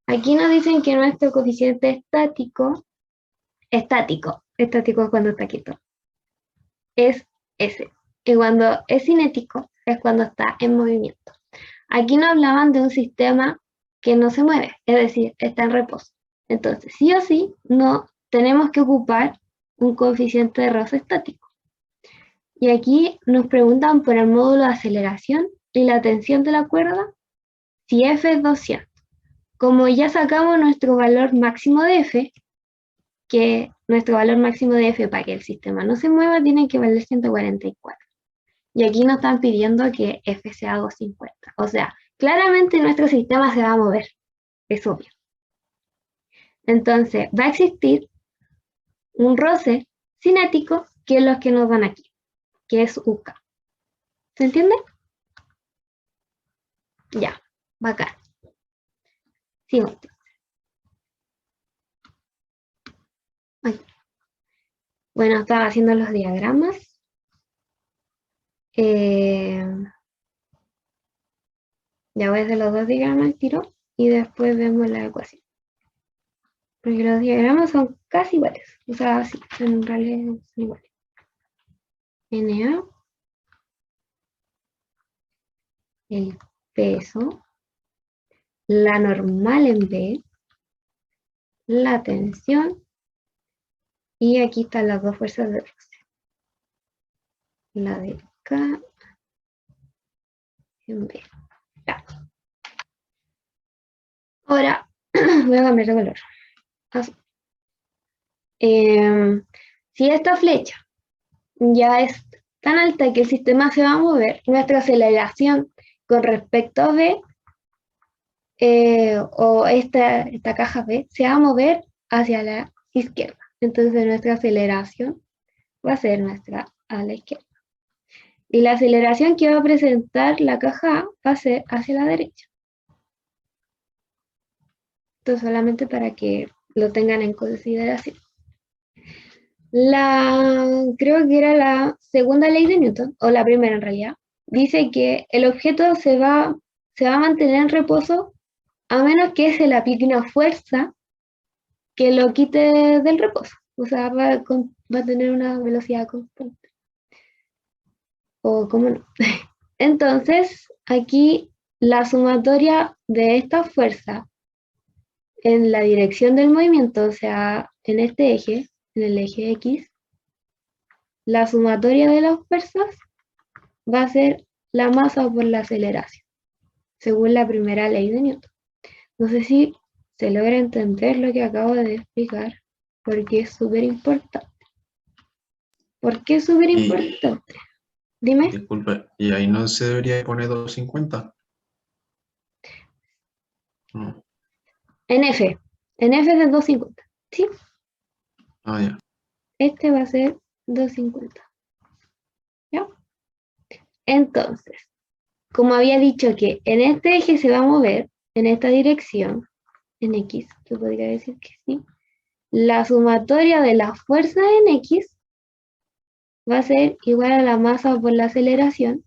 Aquí nos dicen que nuestro coeficiente estático es cuando está quieto, es ese. Y cuando es cinético es cuando está en movimiento. Aquí nos hablaban de un sistema que no se mueve, es decir, está en reposo. Entonces, sí o sí, no tenemos que ocupar un coeficiente de roce estático. Y aquí nos preguntan por el módulo de aceleración y la tensión de la cuerda, si F es 200. Como ya sacamos nuestro valor máximo de F, que nuestro valor máximo de F para que el sistema no se mueva tiene que valer 144. Y aquí nos están pidiendo que F sea 250. O sea, claramente nuestro sistema se va a mover, es obvio. Entonces, va a existir un roce cinético, que es lo que nos dan aquí, que es UK. ¿Se entiende? Ya, bacán. Sigo. Bueno, estaba haciendo los diagramas. Ya voy a hacer los dos diagramas al tiro y después vemos la ecuación. Porque los diagramas son casi iguales. O sea, sí, en realidad son iguales. NA el peso, la normal en B, la tensión, y aquí están las dos fuerzas de roce. La de K en B. Ya. Ahora voy a cambiar de color. Azul. Si esta flecha ya es tan alta que el sistema se va a mover, nuestra aceleración con respecto a B, o esta caja B, se va a mover hacia la izquierda. Entonces nuestra aceleración va a ser nuestra a la izquierda. Y la aceleración que va a presentar la caja A va a ser hacia la derecha. Esto solamente para que lo tengan en consideración. Creo que era la segunda ley de Newton, o la primera en realidad, dice que el objeto se va a mantener en reposo a menos que se le aplique una fuerza que lo quite del reposo. O sea, va a tener una velocidad constante. O cómo no. Entonces, aquí la sumatoria de esta fuerza en la dirección del movimiento, o sea, en este eje, en el eje X, la sumatoria de las fuerzas va a ser la masa por la aceleración, según la primera ley de Newton. No sé si se logra entender lo que acabo de explicar, porque es súper importante. ¿Por qué es súper importante? Dime. Disculpe, ¿y ahí no se debería poner 250? No. En F es de 250, ¿sí? Ah, ya. Este va a ser 250. ¿Ya? Entonces, como había dicho que en este eje se va a mover, en esta dirección, en X, se podría decir que sí, la sumatoria de la fuerza en X va a ser igual a la masa por la aceleración,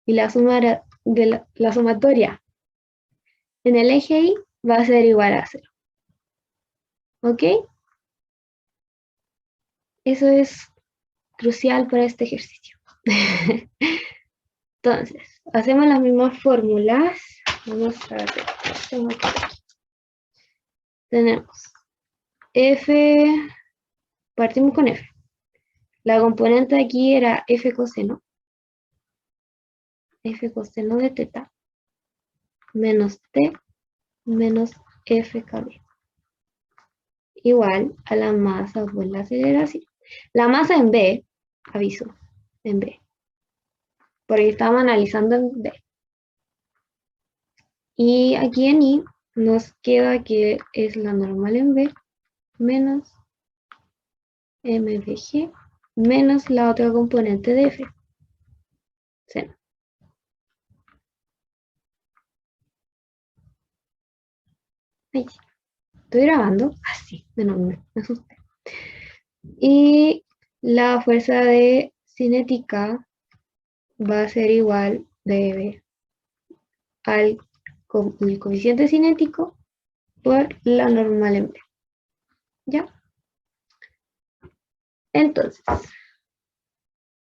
y la sumatoria en el eje Y va a ser igual a 0. ¿Ok? Eso es crucial para este ejercicio. Entonces, hacemos las mismas fórmulas. Vamos a ver. Tenemos F, partimos con F. La componente aquí era F coseno de teta, menos T, menos F kb. Igual a la masa por la aceleración. La masa en B, aviso, en B. Porque estamos analizando en B. Y aquí en I nos queda que es la normal en B menos MBG menos la otra componente de F. Seno. Ay, ¿estoy grabando? Ah, sí, menos me asusté. Y la fuerza de cinética va a ser igual de al el coeficiente cinético por la normal en B. ¿Ya? Entonces,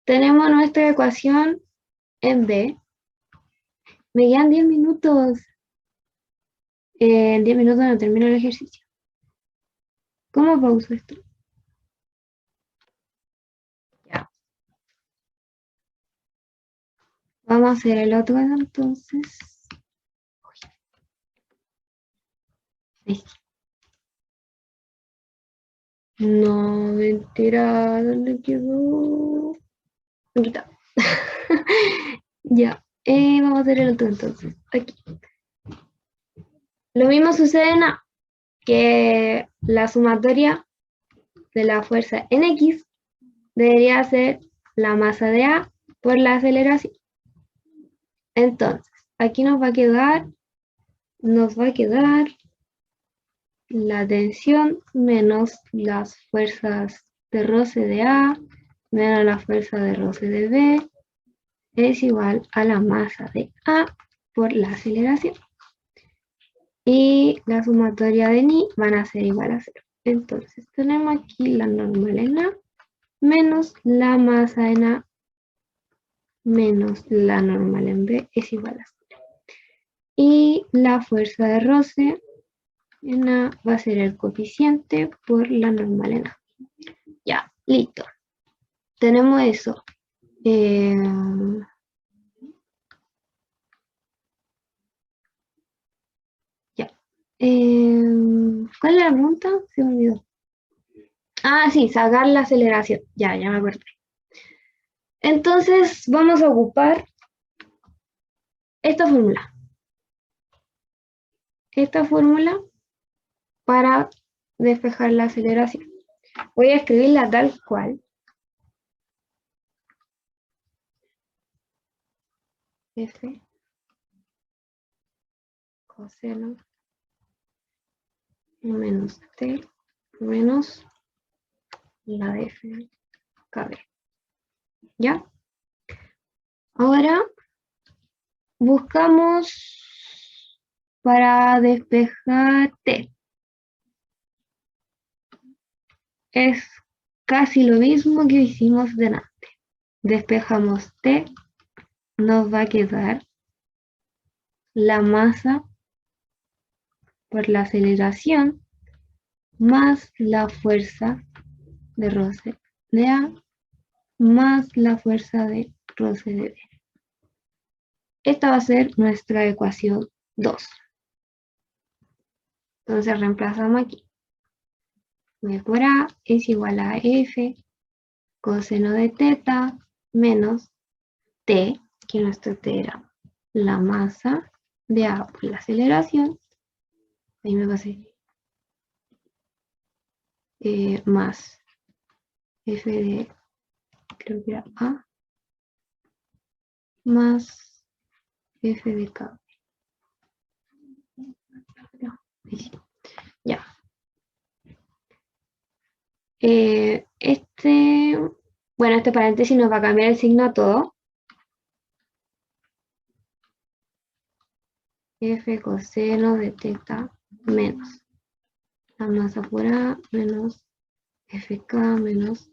tenemos nuestra ecuación en B. Me quedan 10 minutos. En 10 minutos no termino el ejercicio. ¿Cómo pauso esto? Ya. Vamos a hacer el otro entonces. Ahí. No, mentira, ¿dónde quedó? Aquí está. Ya, vamos a hacer el otro entonces. Aquí. Lo mismo sucede en A, que la sumatoria de la fuerza en X debería ser la masa de A por la aceleración. Entonces, aquí nos va a quedar la tensión menos las fuerzas de roce de A menos la fuerza de roce de B es igual a la masa de A por la aceleración. Y la sumatoria de Ni van a ser igual a 0. Entonces tenemos aquí la normal en A menos la masa en A menos la normal en B es igual a 0. Y la fuerza de roce en A va a ser el coeficiente por la normal en A. Ya, listo. Tenemos eso. Ya. ¿Cuál es la pregunta? Se me olvidó. Ah, sí, sacar la aceleración. Ya me acordé. Entonces vamos a ocupar esta fórmula. Esta fórmula para despejar la aceleración. Voy a escribirla tal cual. F coseno menos t menos la de f kb. ¿Ya? Ahora buscamos para despejar t. Es casi lo mismo que hicimos delante. Despejamos t, nos va a quedar la masa por la aceleración más la fuerza de roce de A más la fuerza de roce de B. Esta va a ser nuestra ecuación 2. Entonces reemplazamos aquí. B por A es igual a F coseno de teta menos T, que nuestro T era la masa de A por la aceleración. Ahí me pasé. Más F de, creo que era A, más F de K. Ya. Este paréntesis nos va a cambiar el signo a todo. F coseno de teta menos la masa por A menos FK menos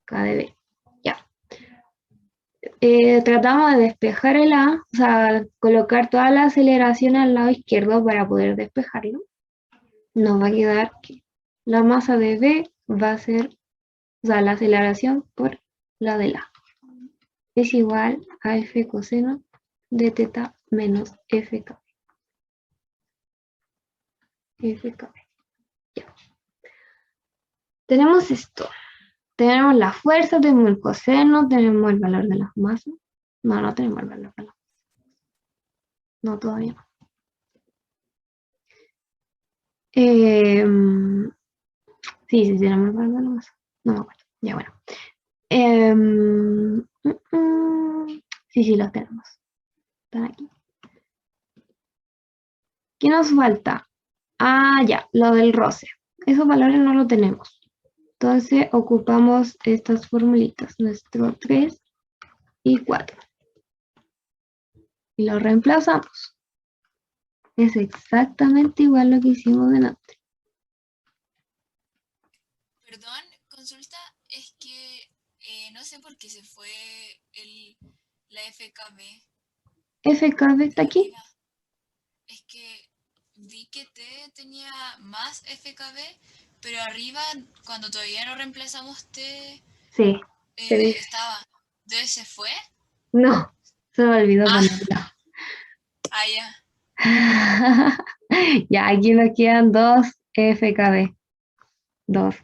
K de B. Ya. Tratamos de despejar el A, o sea, colocar toda la aceleración al lado izquierdo para poder despejarlo. Nos va a quedar que la masa de B va a ser, o sea, la aceleración por la de A. Es igual a F coseno de teta menos FK. FK. Ya. Tenemos esto. Tenemos la fuerza, tenemos el coseno, tenemos el valor de las masas. No tenemos el valor de las masas. No, todavía no. Sí, tenemos el valor de las masas. No me acuerdo. Ya, bueno. Sí, los tenemos. Están aquí. ¿Qué nos falta? Ah, ya, lo del roce. Esos valores no lo tenemos. Entonces ocupamos estas formulitas, nuestro 3 y 4. Y lo reemplazamos. Es exactamente igual lo que hicimos delante. Perdón, consulta, es que no sé por qué se fue la FKB FKB está de aquí. arriba. Es que vi que T tenía más FKB, pero arriba, cuando todavía no reemplazamos T, Sí, se dice. estaba. ¿Entonces se fue? No, se me olvidó Ah. ponerlo. Ah, ya. Ya, aquí nos quedan 2 FKB. 2.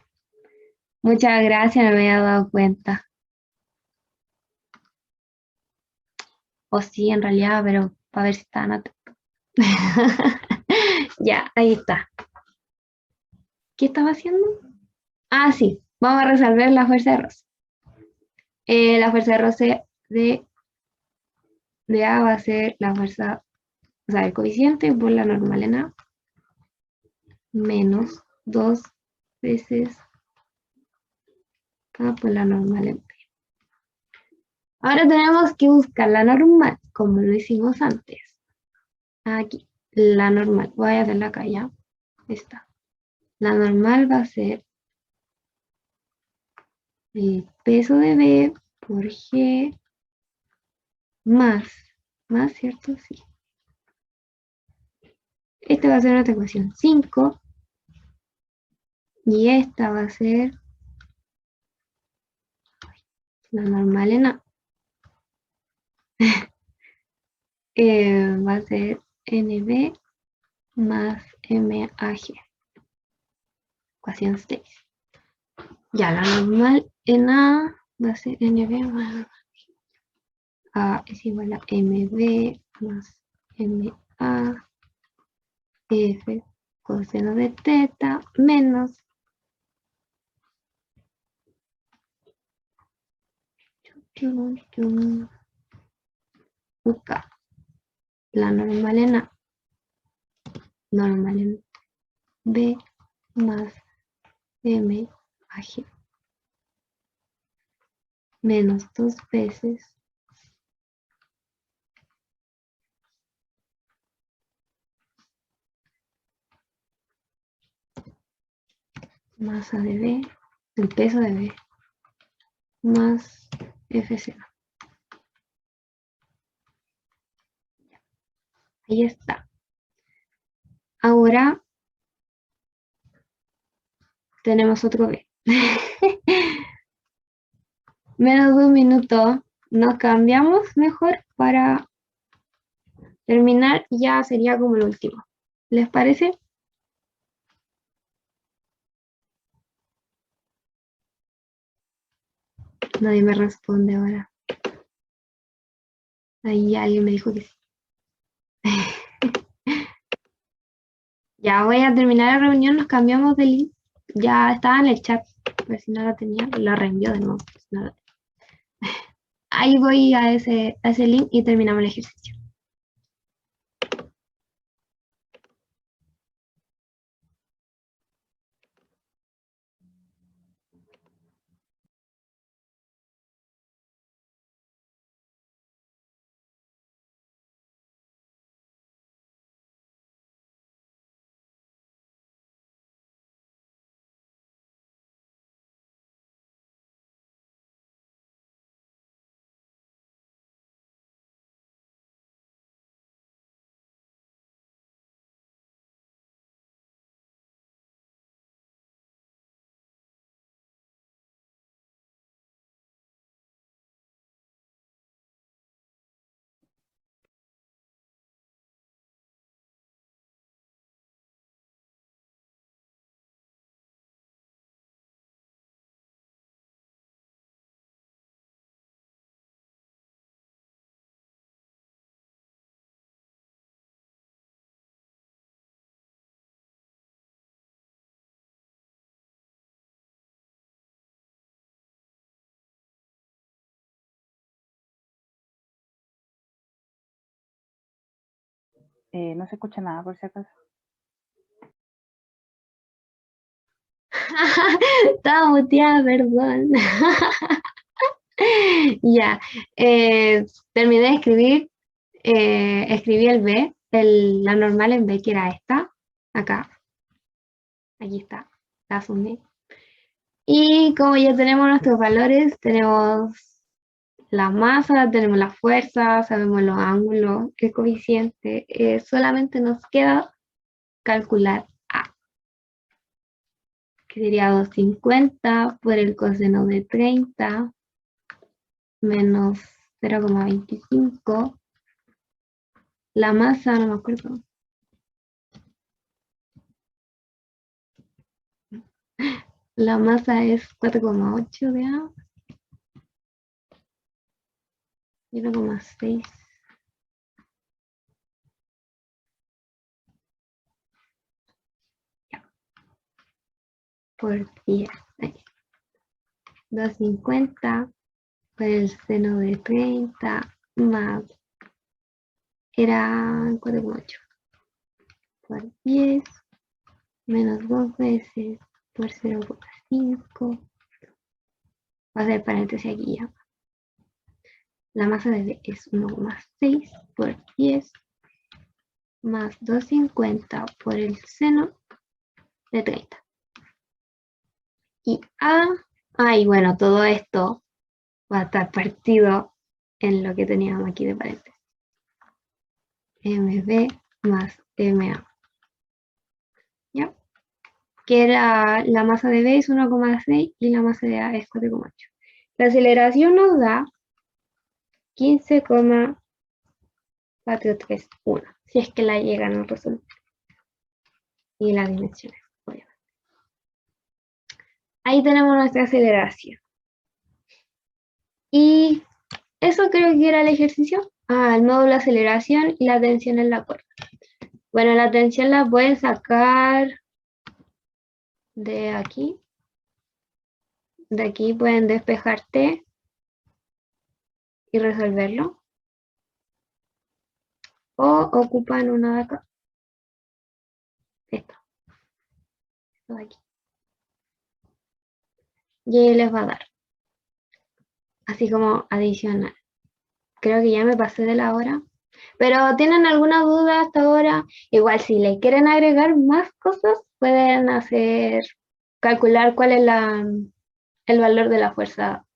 Muchas gracias, no me había dado cuenta. O sí, en realidad, pero para ver si estaban atentos. Ya, ahí está. ¿Qué estaba haciendo? Ah, sí, vamos a resolver la fuerza de roce. La fuerza de roce de A va a ser la fuerza, o sea, el coeficiente por la normal en A, menos 2 veces K por la normal en B. Ahora tenemos que buscar la normal, como lo hicimos antes. Aquí, la normal. Voy a hacerla acá ya. Está. La normal va a ser el peso de B por G más, ¿cierto? Sí. esta va a ser nuestra ecuación 5. Y esta va a ser la normal en A. Va a ser NB más MAG. Ecuación 6. Ya, la normal en A va a ser NB más A es igual a MB más MA F coseno de teta menos UK. La normal en A. Normal en B más M a G. Menos 2 veces masa de B, el peso de B, más FC. Ahí está. Ahora tenemos otro B. Menos de un minuto. Nos cambiamos mejor para terminar. Ya sería como el último. ¿Les parece? Nadie me responde ahora. Ahí alguien me dijo que sí. Ya voy a terminar la reunión, nos cambiamos de link. Ya estaba en el chat, a ver si no la tenía, la reenvío de nuevo. Ahí voy a ese link y terminamos el ejercicio. No se escucha nada por si acaso. Estaba muteada, perdón. Ya, terminé de escribir, escribí el B, la normal en B, que era esta, acá. Aquí está, la sumé. Y como ya tenemos nuestros valores, tenemos la masa, tenemos la fuerza, sabemos los ángulos, el coeficiente, solamente nos queda calcular A, que sería 250 por el coseno de 30 menos 0,25. La masa, no me acuerdo. La masa es 4,8 de A. 0,6. Por 10. 250 por el seno de 30 más. Era 4,8 por 10 menos 2 veces por 0,5. Va a ser paréntesis aquí ya. La masa de B es 1,6 por 10 más 250 por el seno de 30. Y A, y bueno, todo esto va a estar partido en lo que teníamos aquí de paréntesis. MB más MA. ¿ya? Que era la masa de B es 1,6 y la masa de A es 4,8. La aceleración nos da 15,431, si es que la llegan a resolver. Y las dimensiones, obviamente. Ahí tenemos nuestra aceleración. Y eso creo que era el ejercicio. El módulo de aceleración y la tensión en la cuerda. Bueno, la tensión la pueden sacar de aquí. De aquí pueden despejar T y resolverlo. O ocupan una de acá. Esto de aquí. Y ahí les va a dar. Así como adicional. Creo que ya me pasé de la hora. Pero ¿tienen alguna duda hasta ahora? Igual si le quieren agregar más cosas, pueden calcular cuál es el valor de la fuerza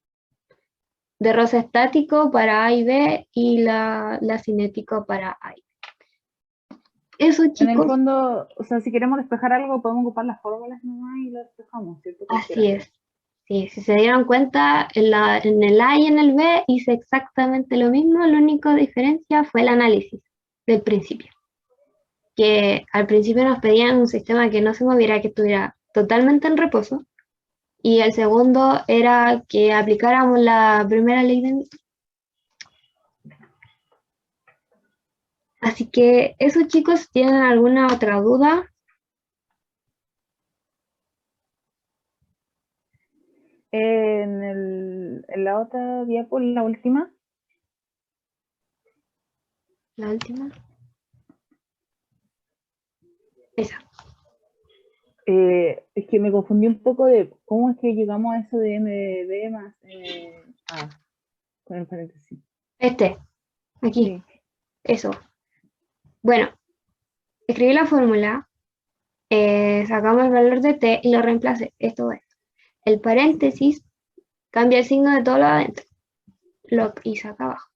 de roce estático para A y B y la cinético para A y B. Eso, En el chicos, fondo, o sea, si queremos despejar algo, podemos ocupar las fórmulas nomás y lo despejamos, ¿cierto? así es. Sí, si se dieron cuenta, en el A y en el B hice exactamente lo mismo, la única diferencia fue el análisis del principio. Que al principio nos pedían un sistema que no se moviera, que estuviera totalmente en reposo, y el segundo era que aplicáramos la primera ley de Newton. Así que eso, chicos, ¿tienen alguna otra duda? En la otra diapo, la última, La última. Esa. es que me confundí un poco de cómo es que llegamos a eso de M de B más A, con el paréntesis. Aquí, Sí. eso. Bueno, escribí la fórmula, sacamos el valor de T y lo reemplacé. Esto es. El paréntesis cambia el signo de todo lo adentro. Lo hice acá abajo.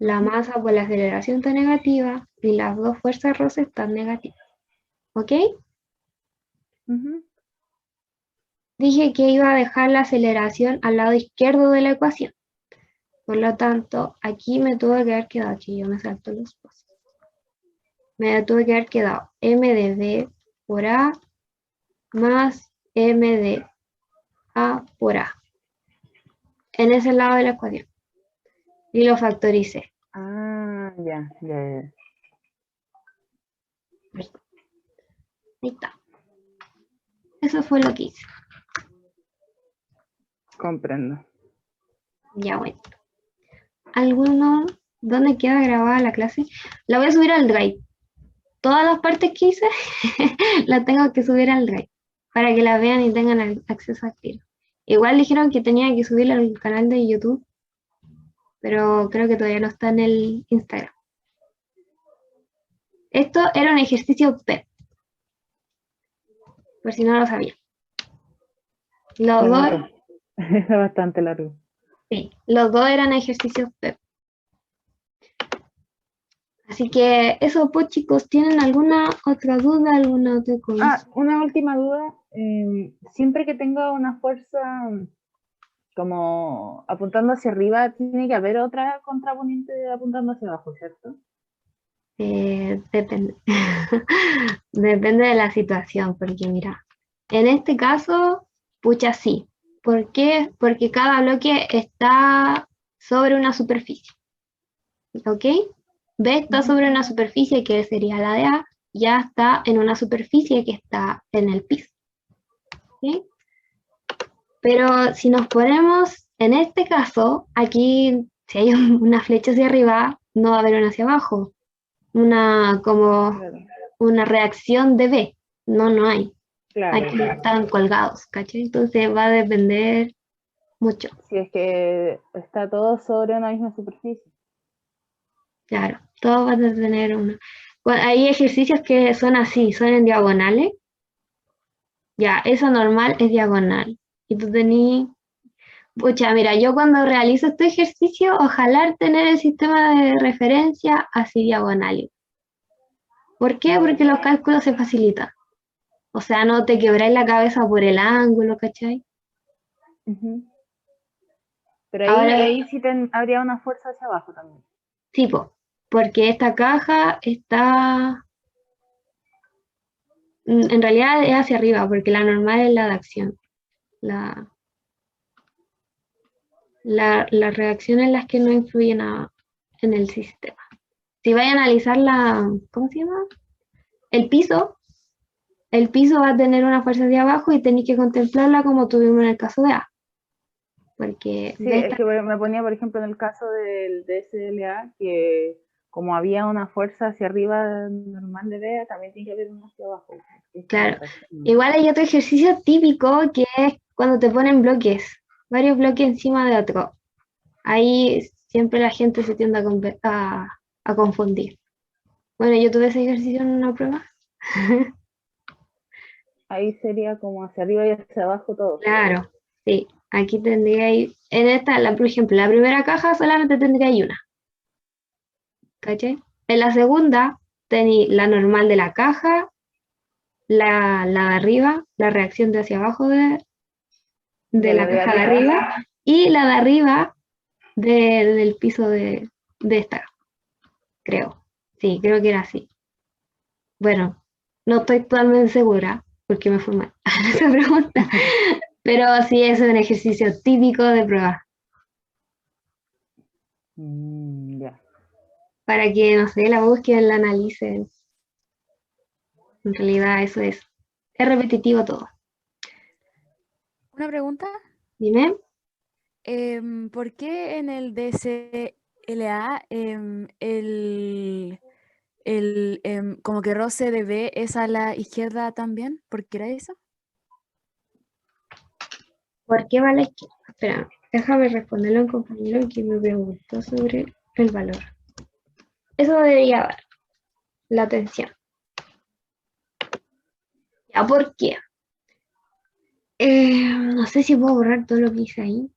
La masa por la aceleración está negativa y las dos fuerzas roce están negativas. ¿Ok? Ujú. Dije que iba a dejar la aceleración al lado izquierdo de la ecuación. Por lo tanto, aquí me tuve que haber quedado, aquí yo me salto los pasos. Me tuve que haber quedado m de b por a más m de a por a. En ese lado de la ecuación. Y lo factoricé. Ya. Ahí está. Eso fue lo que hice. Comprendo. Ya bueno. ¿Alguno? ¿Dónde queda grabada la clase? La voy a subir al Drive. Todas las partes que hice las tengo que subir al Drive para que la vean y tengan acceso activo. Igual dijeron que tenía que subirla al canal de YouTube, pero creo que todavía no está en el Instagram. Esto era un ejercicio PEP, por si no lo sabía. Los dos, Claro. Es bastante largo. sí, los dos eran ejercicios PEP. Así que eso, pues chicos, ¿tienen alguna otra duda, alguna otra cosa? Una última duda. Siempre que tenga una fuerza como apuntando hacia arriba, tiene que haber otra contraponiente apuntando hacia abajo, ¿cierto? Depende. Depende de la situación, porque mira, en este caso, pucha, sí. ¿Por qué? Porque cada bloque está sobre una superficie. ¿Ok? B está sobre una superficie que sería la de A, ya está en una superficie que está en el piso. ¿Ok? Pero si nos ponemos, en este caso, aquí, si hay una flecha hacia arriba, no va a haber una hacia abajo. Como Claro. una reacción de B. No hay. Claro, Aquí claro. están colgados, ¿cachai? Entonces va a depender mucho. Si es que está todo sobre una misma superficie. Claro, todo va a tener una. Hay ejercicios que son así, son en diagonales. Ya, eso normal es diagonal. Y tú tenés. Pucha, mira, yo cuando realizo este ejercicio, ojalá tener el sistema de referencia así diagonal. ¿Por qué? Porque los cálculos se facilitan. O sea, no te quebráis la cabeza por el ángulo, ¿cachai? Ujú. Pero ahí, Ahora- ahí sí habría una fuerza hacia abajo también. Tipo, porque esta caja está, en realidad es hacia arriba, porque la normal es la de acción. Las reacciones las que no influyen en el sistema. Si vais a analizar ¿cómo se llama? El piso va a tener una fuerza hacia abajo y tenéis que contemplarla como tuvimos en el caso de A. Porque Sí, de es esta, que me ponía, por ejemplo, en el caso del DSLA, que como había una fuerza hacia arriba normal de B, también tiene que haber una hacia abajo. Es como claro, atracción. igual hay otro ejercicio típico que es cuando te ponen bloques, varios bloques encima de otro. Ahí siempre la gente se tiende a confundir. Bueno, yo tuve ese ejercicio en una prueba. Ahí sería como hacia arriba y hacia abajo todo. Claro, sí. Aquí tendría, en esta, por ejemplo, la primera caja solamente tendría ahí una. ¿Cachai? En la segunda tenéis la normal de la caja, la de arriba, la reacción de hacia abajo de la la de caja de arriba. arriba, y la de arriba del piso de esta, creo. Sí, creo que era así. Bueno, no estoy totalmente segura porque me fue mal esa pregunta, pero sí es un ejercicio típico de prueba. Ya. Para que, no sé, la busquen, la analicen. En realidad eso es repetitivo todo. Una pregunta, Dime. ¿por qué en el DSLA como que roce de B es a la izquierda también? ¿Por qué era eso? ¿Por qué va a la izquierda? Espera, déjame responderle a un compañero que me preguntó sobre el valor. Eso debería dar la atención. ¿Ya por qué? No sé si puedo borrar todo lo que hice ahí.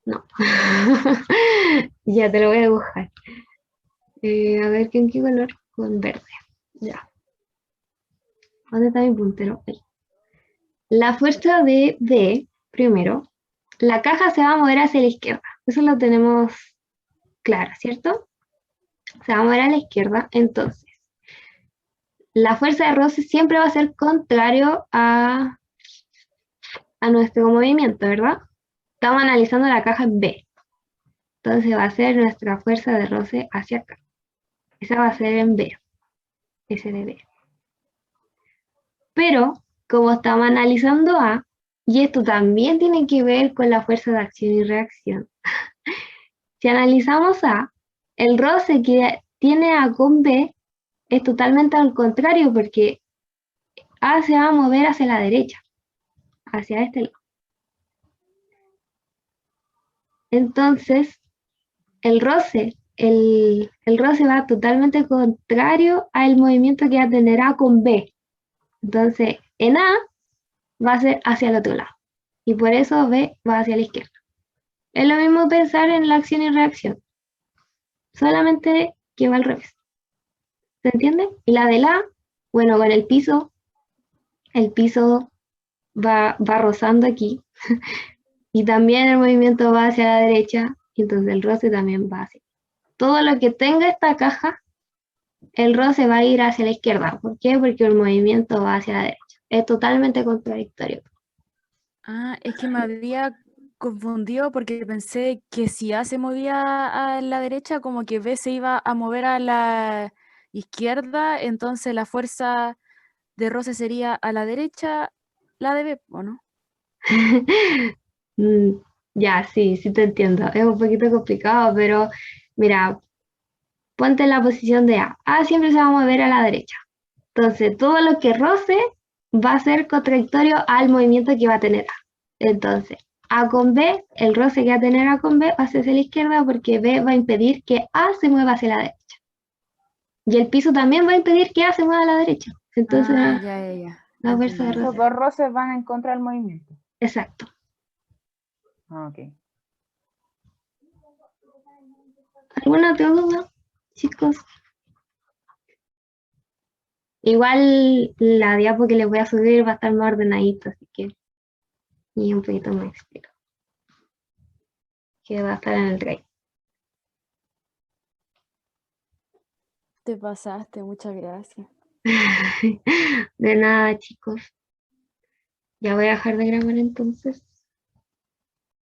No. Ya te lo voy a dibujar. A ver, ¿en qué color? Con verde. Ya. ¿Dónde está mi puntero? Ahí. La fuerza de D, primero, la caja se va a mover hacia la izquierda. Eso lo tenemos claro, ¿cierto? Se va a mover a la izquierda. Entonces, la fuerza de roce siempre va a ser contrario a nuestro movimiento, ¿verdad? Estamos analizando la caja en B. Entonces va a ser nuestra fuerza de roce hacia acá. Esa va a ser en B. S de B. Pero, como estamos analizando A, y esto también tiene que ver con la fuerza de acción y reacción. Si analizamos A, el roce que tiene A con B es totalmente al contrario, porque A se va a mover hacia la derecha, hacia este lado. Entonces, el roce va totalmente contrario al movimiento que va a tener A con B. Entonces, en A va a ser hacia el otro lado. Y por eso B va hacia la izquierda. Es lo mismo pensar en la acción y reacción. Solamente que va al revés. ¿Se entiende? Y la de la, bueno, con el piso va rozando aquí. Y también el movimiento va hacia la derecha. Y entonces el roce también va hacia. Todo lo que tenga esta caja, el roce va a ir hacia la izquierda. ¿Por qué? Porque el movimiento va hacia la derecha. Es totalmente contradictorio. Ah, es que me había confundido porque pensé que si A se movía a la derecha, como que B se iba a mover a la izquierda, entonces la fuerza de roce sería a la derecha, la de B, ¿o no? Ya, sí te entiendo. Es un poquito complicado, pero mira, ponte en la posición de A. A siempre se va a mover a la derecha. Entonces, todo lo que roce va a ser contradictorio al movimiento que va a tener A. Entonces, A con B, el roce que va a tener A con B va a ser hacia la izquierda porque B va a impedir que A se mueva hacia la derecha. Y el piso también va a impedir que A se mueva a la derecha. Entonces, Ya. la fuerza de Entendí. roce. Esos dos roces van en contra del movimiento. Exacto. Ok. ¿Alguna otra duda, chicos? Igual la diapo que les voy a subir va a estar más ordenadita, así que, y un poquito más explico, que va a estar en el Drive. Te pasaste, muchas gracias. De nada, chicos. Ya voy a dejar de grabar entonces.